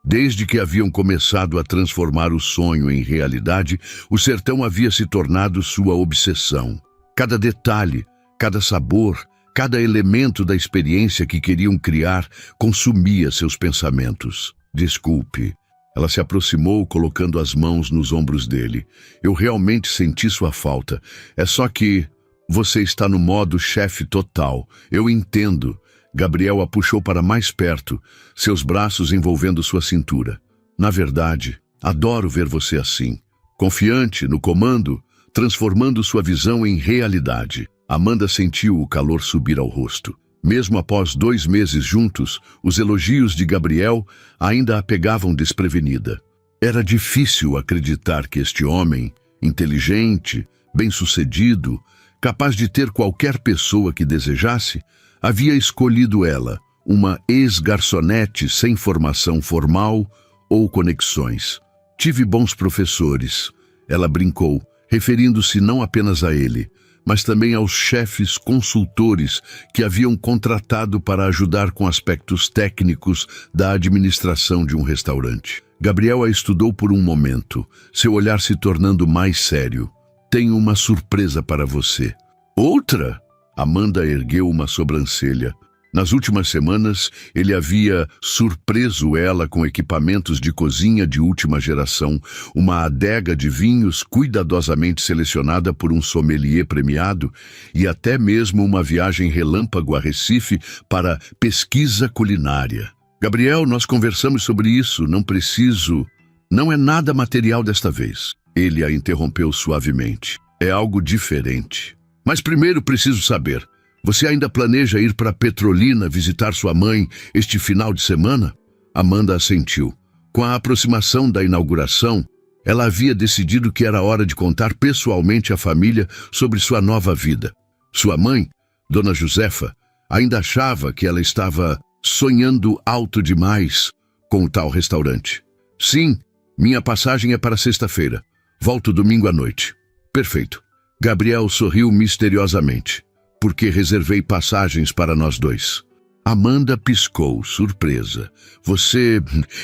S1: Desde que haviam começado a transformar o sonho em realidade, o sertão havia se tornado sua obsessão. Cada detalhe, cada sabor, cada elemento da experiência que queriam criar consumia seus pensamentos. "Desculpe." Ela se aproximou, colocando as mãos nos ombros dele. "Eu realmente senti sua falta. É só que você está no modo chefe total. Eu entendo." Gabriel a puxou para mais perto, seus braços envolvendo sua cintura. "Na verdade, adoro ver você assim. Confiante, no comando, transformando sua visão em realidade." Amanda sentiu o calor subir ao rosto. Mesmo após 2 meses juntos, os elogios de Gabriel ainda a pegavam desprevenida. Era difícil acreditar que este homem, inteligente, bem-sucedido, capaz de ter qualquer pessoa que desejasse, havia escolhido ela, uma ex-garçonete sem formação formal ou conexões. "Tive bons professores," ela brincou, referindo-se não apenas a ele, mas também aos chefes consultores que haviam contratado para ajudar com aspectos técnicos da administração de um restaurante. Gabriel a estudou por um momento, seu olhar se tornando mais sério. "Tenho uma surpresa para você." "Outra?" Amanda ergueu uma sobrancelha. Nas últimas semanas, ele havia surpreso ela com equipamentos de cozinha de última geração, uma adega de vinhos cuidadosamente selecionada por um sommelier premiado e até mesmo uma viagem relâmpago a Recife para pesquisa culinária. "Gabriel, nós conversamos sobre isso, não preciso... Não é nada material desta vez." Ele a interrompeu suavemente. "É algo diferente. Mas primeiro preciso saber... Você ainda planeja ir para Petrolina visitar sua mãe este final de semana?" Amanda assentiu. Com a aproximação da inauguração, ela havia decidido que era hora de contar pessoalmente à família sobre sua nova vida. Sua mãe, Dona Josefa, ainda achava que ela estava sonhando alto demais com o tal restaurante. "Sim, minha passagem é para sexta-feira. Volto domingo à noite." "Perfeito." Gabriel sorriu misteriosamente. "Porque reservei passagens para nós dois." Amanda piscou, surpresa. "Você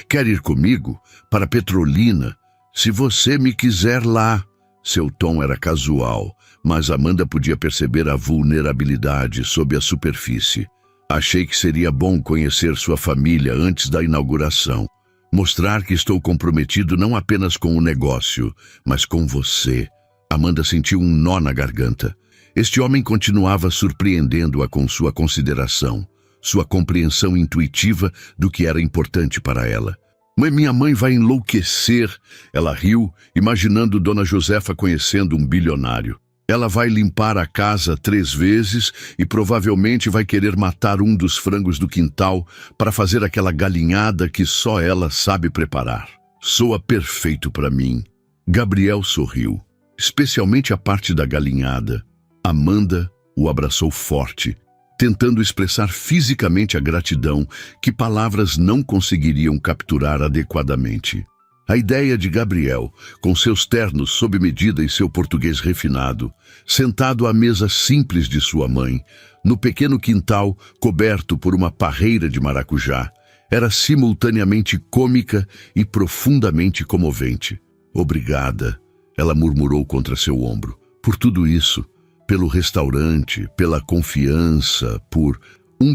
S1: quer ir comigo? Para Petrolina? Se você me quiser lá." Seu tom era casual, mas Amanda podia perceber a vulnerabilidade sob a superfície. Achei que seria bom conhecer sua família antes da inauguração. Mostrar que estou comprometido não apenas com o negócio, mas com você. Amanda sentiu um nó na garganta. Este homem continuava surpreendendo-a com sua consideração, sua compreensão intuitiva do que era importante para ela. Minha mãe vai enlouquecer. Ela riu, imaginando Dona Josefa conhecendo um bilionário. Ela vai limpar a casa 3 vezes e provavelmente vai querer matar um dos frangos do quintal para fazer aquela galinhada que só ela sabe preparar. Soa perfeito para mim. Gabriel sorriu, especialmente a parte da galinhada. Amanda o abraçou forte, tentando expressar fisicamente a gratidão que palavras não conseguiriam capturar adequadamente. A ideia de Gabriel, com seus ternos sob medida e seu português refinado, sentado à mesa simples de sua mãe, no pequeno quintal coberto por uma parreira de maracujá, era simultaneamente cômica e profundamente comovente. Obrigada, ela murmurou contra seu ombro, por tudo isso, pelo restaurante, pela confiança, por...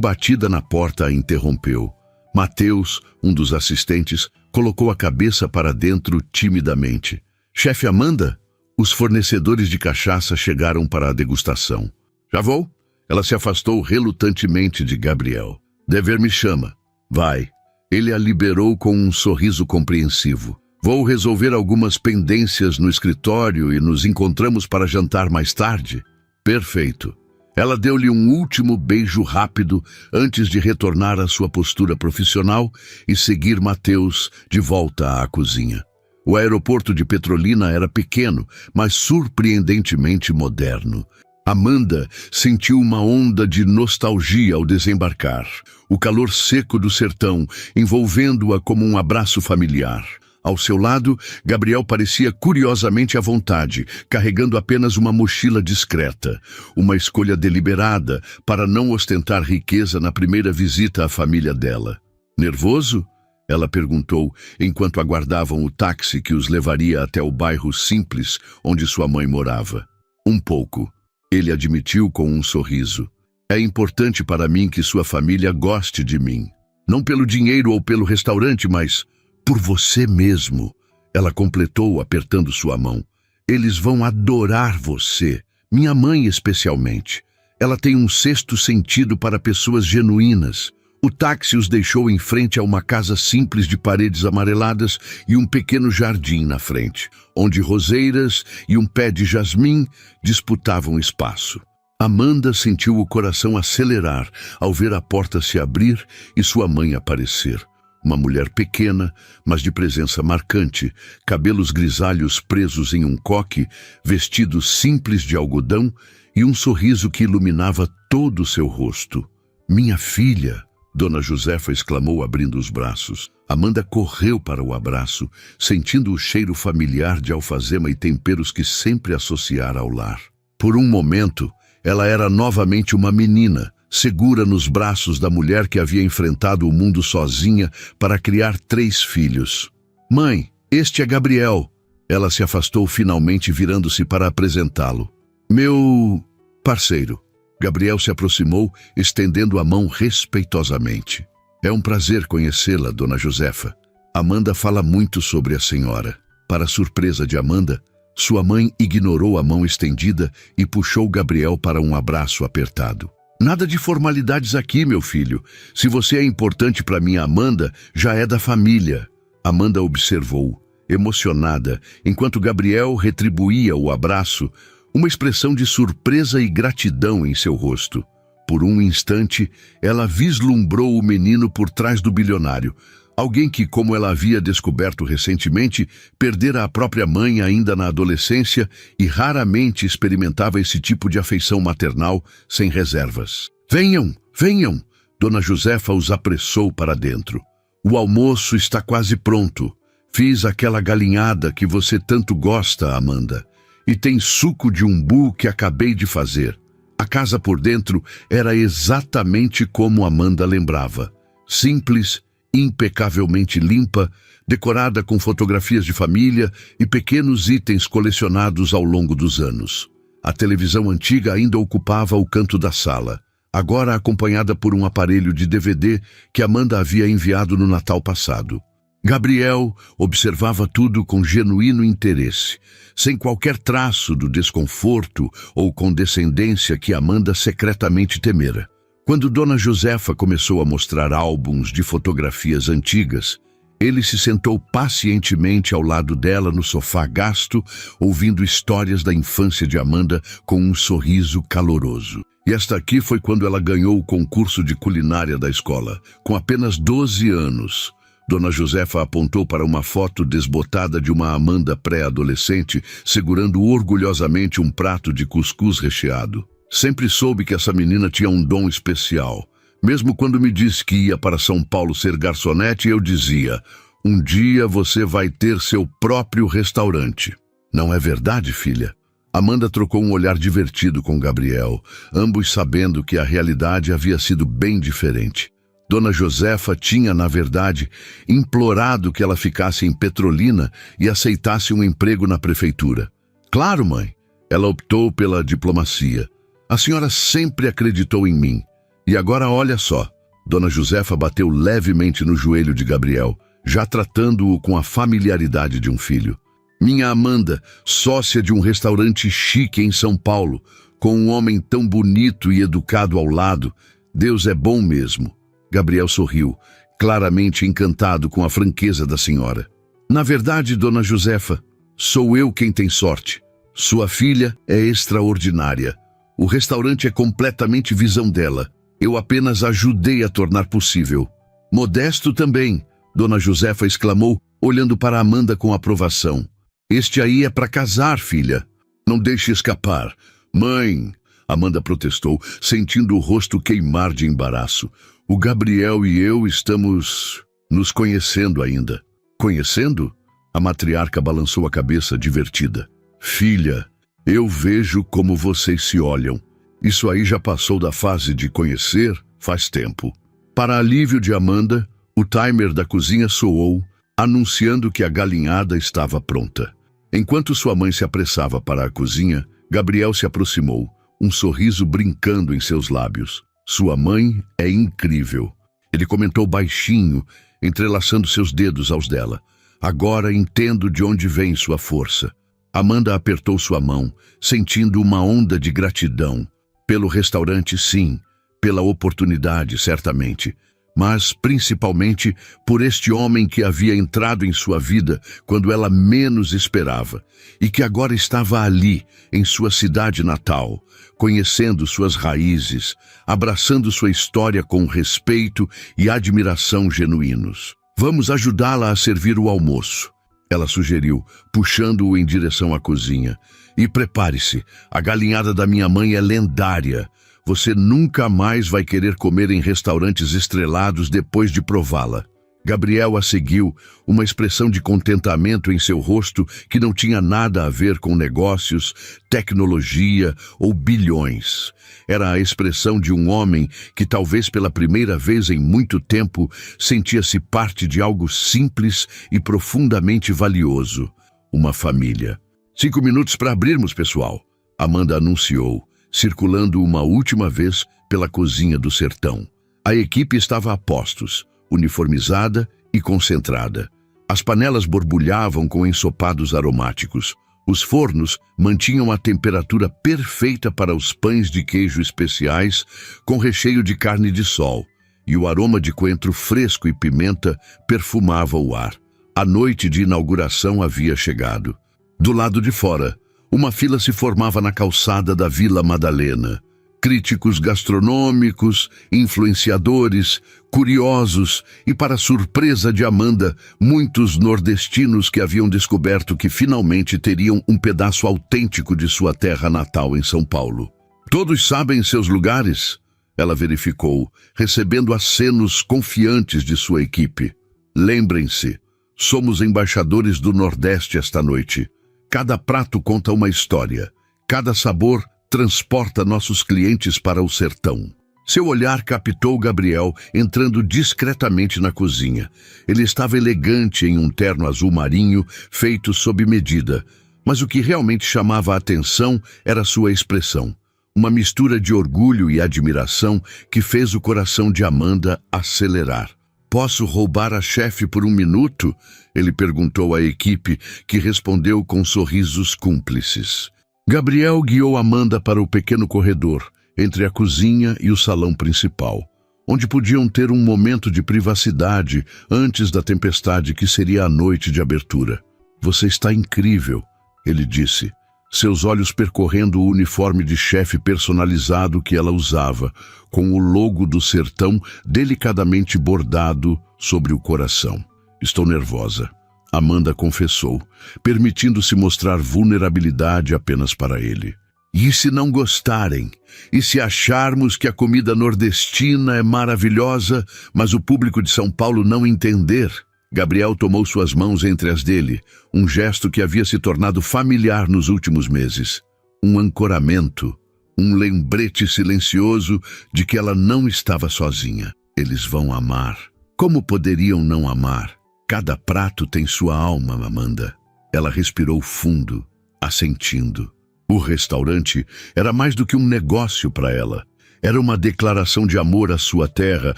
S1: batida na porta a interrompeu. Mateus, um dos assistentes, colocou a cabeça para dentro timidamente. Chefe Amanda, os fornecedores de cachaça chegaram para a degustação. Já vou? Ela se afastou relutantemente de Gabriel. Dever me chama. Vai. Ele a liberou com um sorriso compreensivo. Vou resolver algumas pendências no escritório e nos encontramos para jantar mais tarde. Perfeito. Ela deu-lhe um último beijo rápido antes de retornar à sua postura profissional e seguir Mateus de volta à cozinha. O aeroporto de Petrolina era pequeno, mas surpreendentemente moderno. Amanda sentiu uma onda de nostalgia ao desembarcar, o calor seco do sertão envolvendo-a como um abraço familiar. Ao seu lado, Gabriel parecia curiosamente à vontade, carregando apenas uma mochila discreta, uma escolha deliberada para não ostentar riqueza na primeira visita à família dela. Nervoso? Ela perguntou, enquanto aguardavam o táxi que os levaria até o bairro simples onde sua mãe morava. Um pouco, ele admitiu com um sorriso. É importante para mim que sua família goste de mim. Não pelo dinheiro ou pelo restaurante, mas... por você mesmo, ela completou apertando sua mão. Eles vão adorar você, minha mãe especialmente. Ela tem um sexto sentido para pessoas genuínas. O táxi os deixou em frente a uma casa simples de paredes amareladas e um pequeno jardim na frente, onde roseiras e um pé de jasmim disputavam espaço. Amanda sentiu o coração acelerar ao ver a porta se abrir e sua mãe aparecer. Uma mulher pequena, mas de presença marcante, cabelos grisalhos presos em um coque, vestido simples de algodão e um sorriso que iluminava todo o seu rosto. Minha filha, Dona Josefa exclamou abrindo os braços. Amanda correu para o abraço, sentindo o cheiro familiar de alfazema e temperos que sempre associara ao lar. Por um momento, ela era novamente uma menina, segura nos braços da mulher que havia enfrentado o mundo sozinha para criar 3 filhos. Mãe, este é Gabriel. Ela se afastou finalmente, virando-se para apresentá-lo. Meu parceiro. Gabriel se aproximou, estendendo a mão respeitosamente. É um prazer conhecê-la, Dona Josefa. Amanda fala muito sobre a senhora. Para surpresa de Amanda, sua mãe ignorou a mão estendida e puxou Gabriel para um abraço apertado. Nada de formalidades aqui, meu filho. Se você é importante para minha Amanda, já é da família. Amanda observou, emocionada, enquanto Gabriel retribuía o abraço, uma expressão de surpresa e gratidão em seu rosto. Por um instante, ela vislumbrou o menino por trás do bilionário. Alguém que, como ela havia descoberto recentemente, perdera a própria mãe ainda na adolescência e raramente experimentava esse tipo de afeição maternal sem reservas. Venham, venham! Dona Josefa os apressou para dentro. O almoço está quase pronto. Fiz aquela galinhada que você tanto gosta, Amanda. E tem suco de umbu que acabei de fazer. A casa por dentro era exatamente como Amanda lembrava. Simples, impecavelmente limpa, decorada com fotografias de família e pequenos itens colecionados ao longo dos anos. A televisão antiga ainda ocupava o canto da sala. agora acompanhada por um aparelho de DVD que Amanda havia enviado no Natal passado. Gabriel observava tudo com genuíno interesse, sem qualquer traço do desconforto ou condescendência que Amanda secretamente temera. Quando Dona Josefa começou a mostrar álbuns de fotografias antigas, ele se sentou pacientemente ao lado dela no sofá gasto, ouvindo histórias da infância de Amanda com um sorriso caloroso. E esta aqui foi quando ela ganhou o concurso de culinária da escola, com apenas 12 anos. Dona Josefa apontou para uma foto desbotada de uma Amanda pré-adolescente, segurando orgulhosamente um prato de cuscuz recheado. Sempre soube que essa menina tinha um dom especial. Mesmo quando me disse que ia para São Paulo ser garçonete, eu dizia: um dia você vai ter seu próprio restaurante. Não é verdade, filha? Amanda trocou um olhar divertido com Gabriel, ambos sabendo que a realidade havia sido bem diferente. Dona Josefa tinha, na verdade, implorado que ela ficasse em Petrolina e aceitasse um emprego na prefeitura. Claro, mãe. Ela optou pela diplomacia. A senhora sempre acreditou em mim. E agora olha só. Dona Josefa bateu levemente no joelho de Gabriel, já tratando-o com a familiaridade de um filho. Minha Amanda, sócia de um restaurante chique em São Paulo, com um homem tão bonito e educado ao lado. Deus é bom mesmo. Gabriel sorriu, claramente encantado com a franqueza da senhora. Na verdade, Dona Josefa, sou eu quem tem sorte. Sua filha é extraordinária. O restaurante é completamente visão dela. Eu apenas ajudei a tornar possível. Modesto também, Dona Josefa exclamou, olhando para Amanda com aprovação. Este aí é para casar, filha. Não deixe escapar. Mãe, Amanda protestou, sentindo o rosto queimar de embaraço. O Gabriel e eu estamos nos conhecendo ainda. Conhecendo? A matriarca balançou a cabeça divertida. Filha, eu vejo como vocês se olham. Isso aí já passou da fase de conhecer faz tempo. Para alívio de Amanda, o timer da cozinha soou, anunciando que a galinhada estava pronta. Enquanto sua mãe se apressava para a cozinha, Gabriel se aproximou, um sorriso brincando em seus lábios. Sua mãe é incrível. Ele comentou baixinho, entrelaçando seus dedos aos dela. Agora entendo de onde vem sua força. Amanda apertou sua mão, sentindo uma onda de gratidão. Pelo restaurante, sim. Pela oportunidade, certamente. Mas, principalmente, por este homem que havia entrado em sua vida quando ela menos esperava e que agora estava ali, em sua cidade natal, conhecendo suas raízes, abraçando sua história com respeito e admiração genuínos. Vamos ajudá-la a servir o almoço, ela sugeriu, puxando-o em direção à cozinha. E prepare-se, a galinhada da minha mãe é lendária. Você nunca mais vai querer comer em restaurantes estrelados depois de prová-la. Gabriel a seguiu, uma expressão de contentamento em seu rosto que não tinha nada a ver com negócios, tecnologia ou bilhões. Era a expressão de um homem que, talvez pela primeira vez em muito tempo, sentia-se parte de algo simples e profundamente valioso. Uma família. 5 minutos para abrirmos, pessoal, Amanda anunciou, circulando uma última vez pela cozinha do sertão. A equipe estava a postos, uniformizada e concentrada. As panelas borbulhavam com ensopados aromáticos. Os fornos mantinham a temperatura perfeita para os pães de queijo especiais com recheio de carne de sol, e o aroma de coentro fresco e pimenta perfumava o ar. A noite de inauguração havia chegado. Do lado de fora, uma fila se formava na calçada da Vila Madalena. Críticos gastronômicos, influenciadores, curiosos e, para surpresa de Amanda, muitos nordestinos que haviam descoberto que finalmente teriam um pedaço autêntico de sua terra natal em São Paulo. Todos sabem seus lugares? Ela verificou, recebendo acenos confiantes de sua equipe. Lembrem-se, somos embaixadores do Nordeste esta noite. Cada prato conta uma história. Cada sabor transporta nossos clientes para o sertão. Seu olhar captou Gabriel entrando discretamente na cozinha. Ele estava elegante em um terno azul marinho feito sob medida, mas o que realmente chamava a atenção era sua expressão. Uma mistura de orgulho e admiração que fez o coração de Amanda acelerar. "Posso roubar a chefe por um minuto?" ele perguntou à equipe, que respondeu com sorrisos cúmplices. Gabriel guiou Amanda para o pequeno corredor, entre a cozinha e o salão principal, onde podiam ter um momento de privacidade antes da tempestade que seria a noite de abertura. "Você está incrível", ele disse, seus olhos percorrendo o uniforme de chefe personalizado que ela usava, com o logo do sertão delicadamente bordado sobre o coração. "Estou nervosa", Amanda confessou, permitindo-se mostrar vulnerabilidade apenas para ele. "E se não gostarem? E se acharmos que a comida nordestina é maravilhosa, mas o público de São Paulo não entender?" Gabriel tomou suas mãos entre as dele, um gesto que havia se tornado familiar nos últimos meses. Um ancoramento, um lembrete silencioso de que ela não estava sozinha. "Eles vão amar." Como poderiam não amar? Cada prato tem sua alma, Amanda. Ela respirou fundo, assentindo. O restaurante era mais do que um negócio para ela. Era uma declaração de amor à sua terra,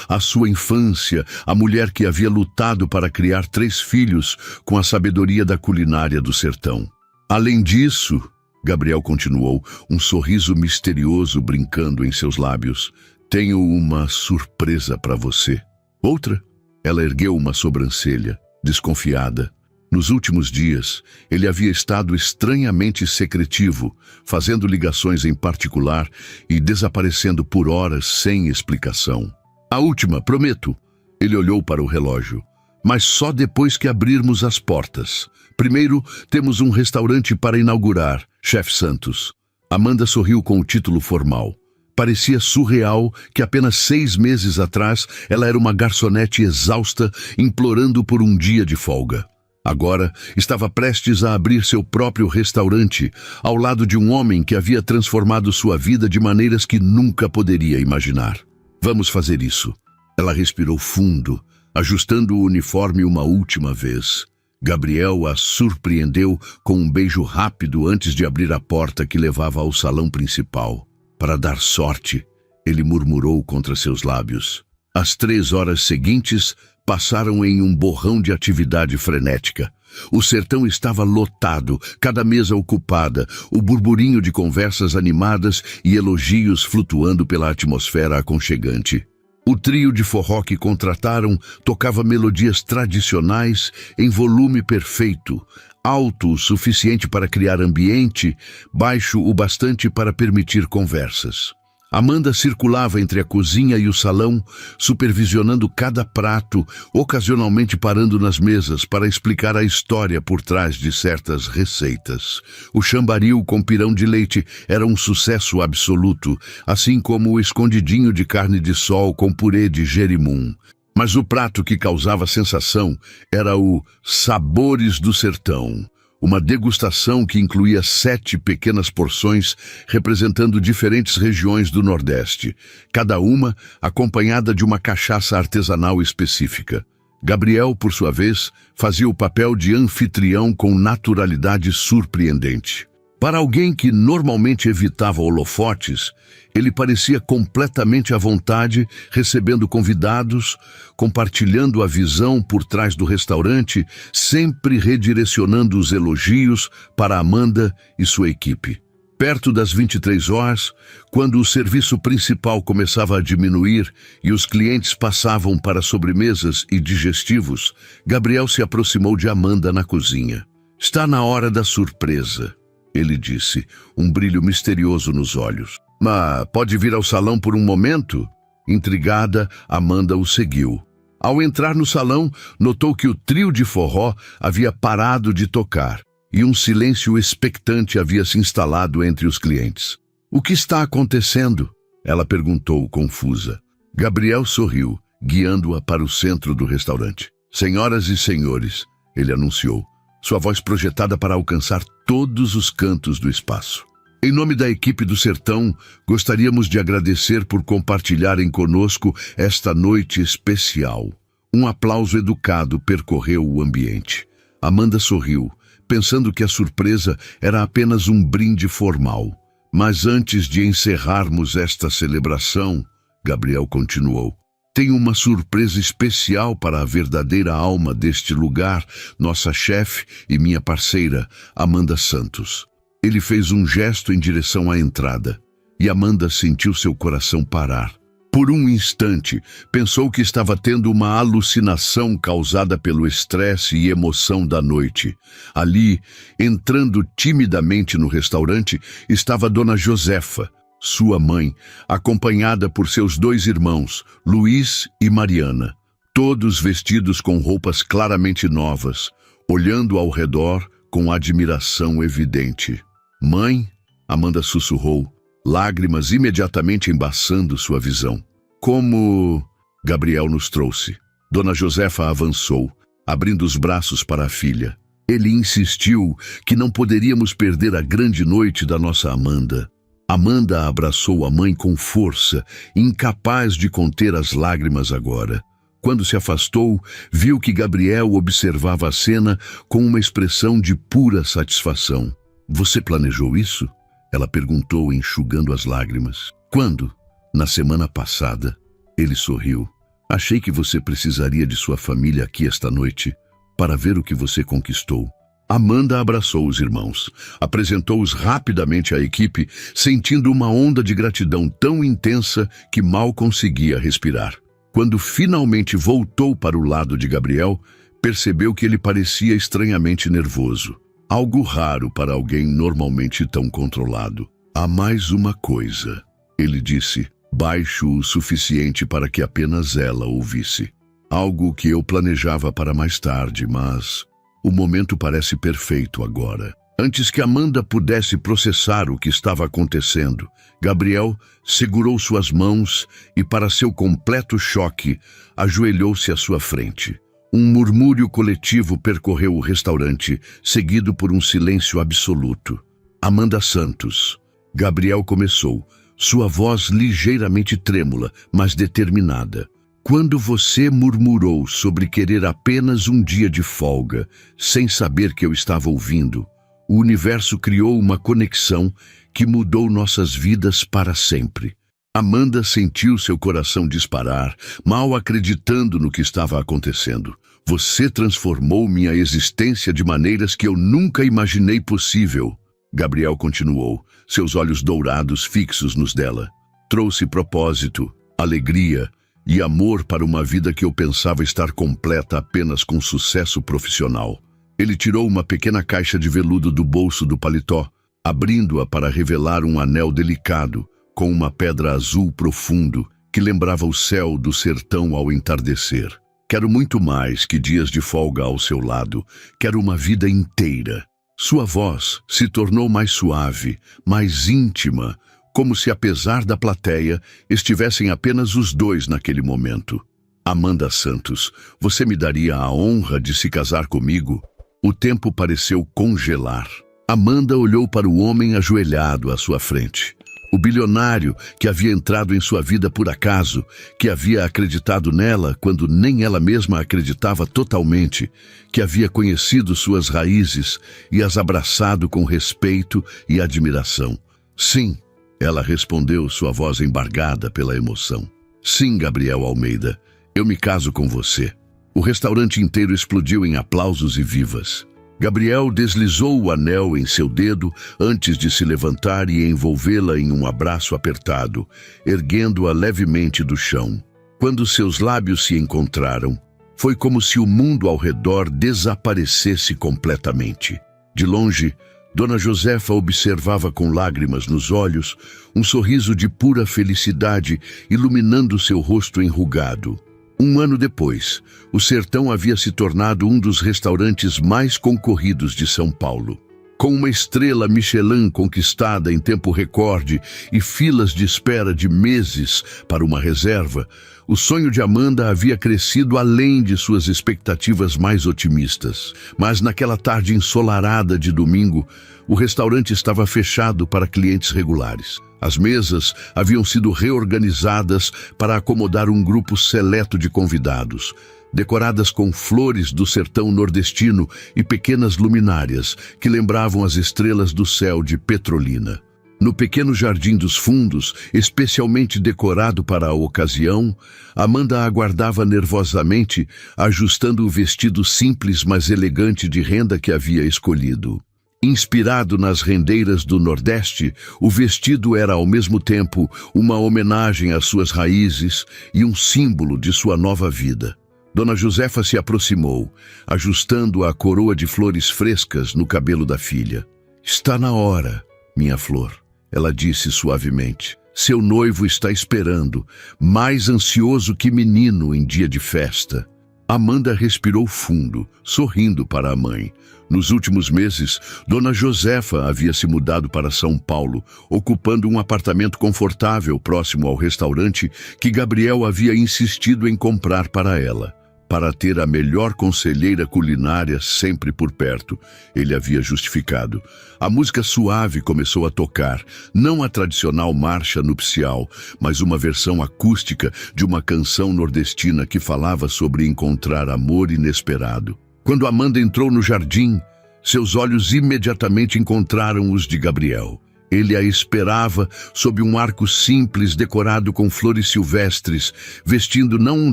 S1: à sua infância, à mulher que havia lutado para criar 3 filhos com a sabedoria da culinária do sertão. "Além disso", Gabriel continuou, um sorriso misterioso brincando em seus lábios, "tenho uma surpresa para você." "Outra?" Ela ergueu uma sobrancelha, desconfiada. Nos últimos dias, ele havia estado estranhamente secretivo, fazendo ligações em particular e desaparecendo por horas sem explicação. "A última, prometo." Ele olhou para o relógio. "Mas só depois que abrirmos as portas. Primeiro, temos um restaurante para inaugurar, Chefe Santos." Amanda sorriu com o título formal. Parecia surreal que apenas 6 meses atrás ela era uma garçonete exausta, implorando por um dia de folga. Agora estava prestes a abrir seu próprio restaurante, ao lado de um homem que havia transformado sua vida de maneiras que nunca poderia imaginar. "Vamos fazer isso." Ela respirou fundo, ajustando o uniforme uma última vez. Gabriel a surpreendeu com um beijo rápido antes de abrir a porta que levava ao salão principal. "Para dar sorte", ele murmurou contra seus lábios. As 3 horas seguintes passaram em um borrão de atividade frenética. O sertão estava lotado, cada mesa ocupada, o burburinho de conversas animadas e elogios flutuando pela atmosfera aconchegante. O trio de forró que contrataram tocava melodias tradicionais em volume perfeito, alto o suficiente para criar ambiente, baixo o bastante para permitir conversas. Amanda circulava entre a cozinha e o salão, supervisionando cada prato, ocasionalmente parando nas mesas para explicar a história por trás de certas receitas. O chambaril com pirão de leite era um sucesso absoluto, assim como o escondidinho de carne de sol com purê de gerimum. Mas o prato que causava sensação era o Sabores do Sertão, uma degustação que incluía 7 pequenas porções representando diferentes regiões do Nordeste, cada uma acompanhada de uma cachaça artesanal específica. Gabriel, por sua vez, fazia o papel de anfitrião com naturalidade surpreendente. Para alguém que normalmente evitava holofotes, ele parecia completamente à vontade, recebendo convidados, compartilhando a visão por trás do restaurante, sempre redirecionando os elogios para Amanda e sua equipe. Perto das 23 horas, quando o serviço principal começava a diminuir e os clientes passavam para sobremesas e digestivos, Gabriel se aproximou de Amanda na cozinha. "Está na hora da surpresa", ele disse, um brilho misterioso nos olhos. "Mas pode vir ao salão por um momento?" Intrigada, Amanda o seguiu. Ao entrar no salão, notou que o trio de forró havia parado de tocar e um silêncio expectante havia se instalado entre os clientes. "O que está acontecendo?" ela perguntou, confusa. Gabriel sorriu, guiando-a para o centro do restaurante. "Senhoras e senhores", ele anunciou, sua voz projetada para alcançar todos os cantos do espaço. "Em nome da equipe do Sertão, gostaríamos de agradecer por compartilharem conosco esta noite especial." Um aplauso educado percorreu o ambiente. Amanda sorriu, pensando que a surpresa era apenas um brinde formal. Mas antes de encerrarmos esta celebração, Gabriel continuou, tenho uma surpresa especial para a verdadeira alma deste lugar, nossa chefe e minha parceira, Amanda Santos. Ele fez um gesto em direção à entrada, e Amanda sentiu seu coração parar. Por um instante, pensou que estava tendo uma alucinação causada pelo estresse e emoção da noite. Ali, entrando timidamente no restaurante, estava Dona Josefa, sua mãe, acompanhada por seus 2 irmãos, Luiz e Mariana, todos vestidos com roupas claramente novas, olhando ao redor com admiração evidente. Mãe, Amanda sussurrou, lágrimas imediatamente embaçando sua visão. Como Gabriel nos trouxe. Dona Josefa avançou, abrindo os braços para a filha. Ele insistiu que não poderíamos perder a grande noite da nossa Amanda. Amanda abraçou a mãe com força, incapaz de conter as lágrimas agora. Quando se afastou, viu que Gabriel observava a cena com uma expressão de pura satisfação. Você planejou isso? Ela perguntou, enxugando as lágrimas. Quando? Na semana passada. Ele sorriu. Achei que você precisaria de sua família aqui esta noite para ver o que você conquistou. Amanda abraçou os irmãos, apresentou-os rapidamente à equipe, sentindo uma onda de gratidão tão intensa que mal conseguia respirar. Quando finalmente voltou para o lado de Gabriel, percebeu que ele parecia estranhamente nervoso. Algo raro para alguém normalmente tão controlado. Há mais uma coisa, ele disse, baixo o suficiente para que apenas ela ouvisse. Algo que eu planejava para mais tarde, mas o momento parece perfeito agora. Antes que Amanda pudesse processar o que estava acontecendo, Gabriel segurou suas mãos e, para seu completo choque, ajoelhou-se à sua frente. Um murmúrio coletivo percorreu o restaurante, seguido por um silêncio absoluto. Amanda Santos. Gabriel começou, sua voz ligeiramente trêmula, mas determinada. Quando você murmurou sobre querer apenas um dia de folga, sem saber que eu estava ouvindo, o universo criou uma conexão que mudou nossas vidas para sempre. Amanda sentiu seu coração disparar, mal acreditando no que estava acontecendo. Você transformou minha existência de maneiras que eu nunca imaginei possível. Gabriel continuou, seus olhos dourados fixos nos dela. Trouxe propósito, alegria e amor para uma vida que eu pensava estar completa apenas com sucesso profissional. Ele tirou uma pequena caixa de veludo do bolso do paletó, abrindo-a para revelar um anel delicado, com uma pedra azul profundo que lembrava o céu do sertão ao entardecer. Quero muito mais que dias de folga ao seu lado. Quero uma vida inteira. Sua voz se tornou mais suave, mais íntima, como se, apesar da plateia, estivessem apenas os 2 naquele momento. Amanda Santos, você me daria a honra de se casar comigo? O tempo pareceu congelar. Amanda olhou para o homem ajoelhado à sua frente. O bilionário que havia entrado em sua vida por acaso, que havia acreditado nela quando nem ela mesma acreditava totalmente, que havia conhecido suas raízes e as abraçado com respeito e admiração. Sim, ela respondeu, sua voz embargada pela emoção. Sim, Gabriel Almeida, eu me caso com você. O restaurante inteiro explodiu em aplausos e vivas. Gabriel deslizou o anel em seu dedo antes de se levantar e envolvê-la em um abraço apertado, erguendo-a levemente do chão. Quando seus lábios se encontraram, foi como se o mundo ao redor desaparecesse completamente. De longe, Dona Josefa observava com lágrimas nos olhos, um sorriso de pura felicidade iluminando seu rosto enrugado. Um ano depois, o Sertão havia se tornado um dos restaurantes mais concorridos de São Paulo. Com uma estrela Michelin conquistada em tempo recorde e filas de espera de meses para uma reserva, o sonho de Amanda havia crescido além de suas expectativas mais otimistas. Mas naquela tarde ensolarada de domingo, o restaurante estava fechado para clientes regulares. As mesas haviam sido reorganizadas para acomodar um grupo seleto de convidados, decoradas com flores do sertão nordestino e pequenas luminárias que lembravam as estrelas do céu de Petrolina. No pequeno jardim dos fundos, especialmente decorado para a ocasião, Amanda aguardava nervosamente, ajustando o vestido simples mas elegante de renda que havia escolhido. Inspirado nas rendeiras do Nordeste, o vestido era ao mesmo tempo uma homenagem às suas raízes e um símbolo de sua nova vida. Dona Josefa se aproximou, ajustando a coroa de flores frescas no cabelo da filha. "Está na hora, minha flor", ela disse suavemente. "Seu noivo está esperando, mais ansioso que menino em dia de festa." Amanda respirou fundo, sorrindo para a mãe. Nos últimos meses, Dona Josefa havia se mudado para São Paulo, ocupando um apartamento confortável próximo ao restaurante que Gabriel havia insistido em comprar para ela. Para ter a melhor conselheira culinária sempre por perto, ele havia justificado. A música suave começou a tocar, não a tradicional marcha nupcial, mas uma versão acústica de uma canção nordestina que falava sobre encontrar amor inesperado. Quando Amanda entrou no jardim, seus olhos imediatamente encontraram os de Gabriel. Ele a esperava sob um arco simples decorado com flores silvestres, vestindo não um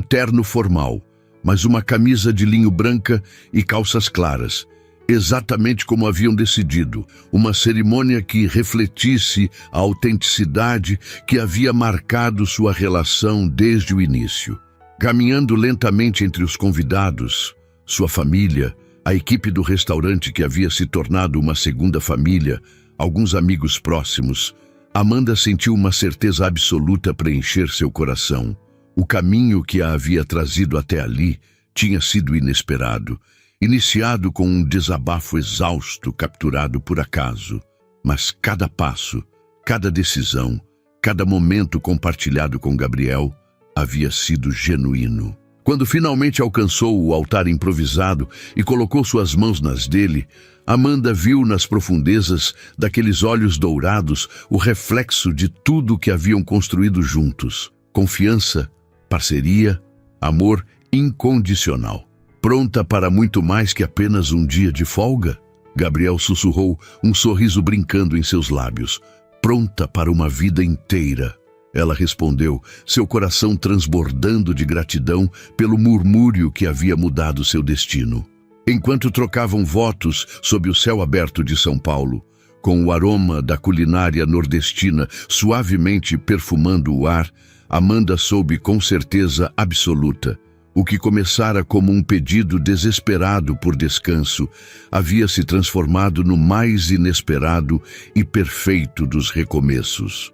S1: terno formal, mas uma camisa de linho branca e calças claras, exatamente como haviam decidido, uma cerimônia que refletisse a autenticidade que havia marcado sua relação desde o início. Caminhando lentamente entre os convidados, sua família, a equipe do restaurante que havia se tornado uma segunda família, alguns amigos próximos, Amanda sentiu uma certeza absoluta preencher seu coração. O caminho que a havia trazido até ali tinha sido inesperado, iniciado com um desabafo exausto capturado por acaso. Mas cada passo, cada decisão, cada momento compartilhado com Gabriel havia sido genuíno. Quando finalmente alcançou o altar improvisado e colocou suas mãos nas dele, Amanda viu nas profundezas daqueles olhos dourados o reflexo de tudo que haviam construído juntos. Confiança, parceria, amor incondicional. "Pronta para muito mais que apenas um dia de folga?" Gabriel sussurrou, um sorriso brincando em seus lábios. "Pronta para uma vida inteira." Ela respondeu, seu coração transbordando de gratidão pelo murmúrio que havia mudado seu destino. Enquanto trocavam votos sob o céu aberto de São Paulo, com o aroma da culinária nordestina suavemente perfumando o ar, Amanda soube com certeza absoluta. O que começara como um pedido desesperado por descanso havia se transformado no mais inesperado e perfeito dos recomeços.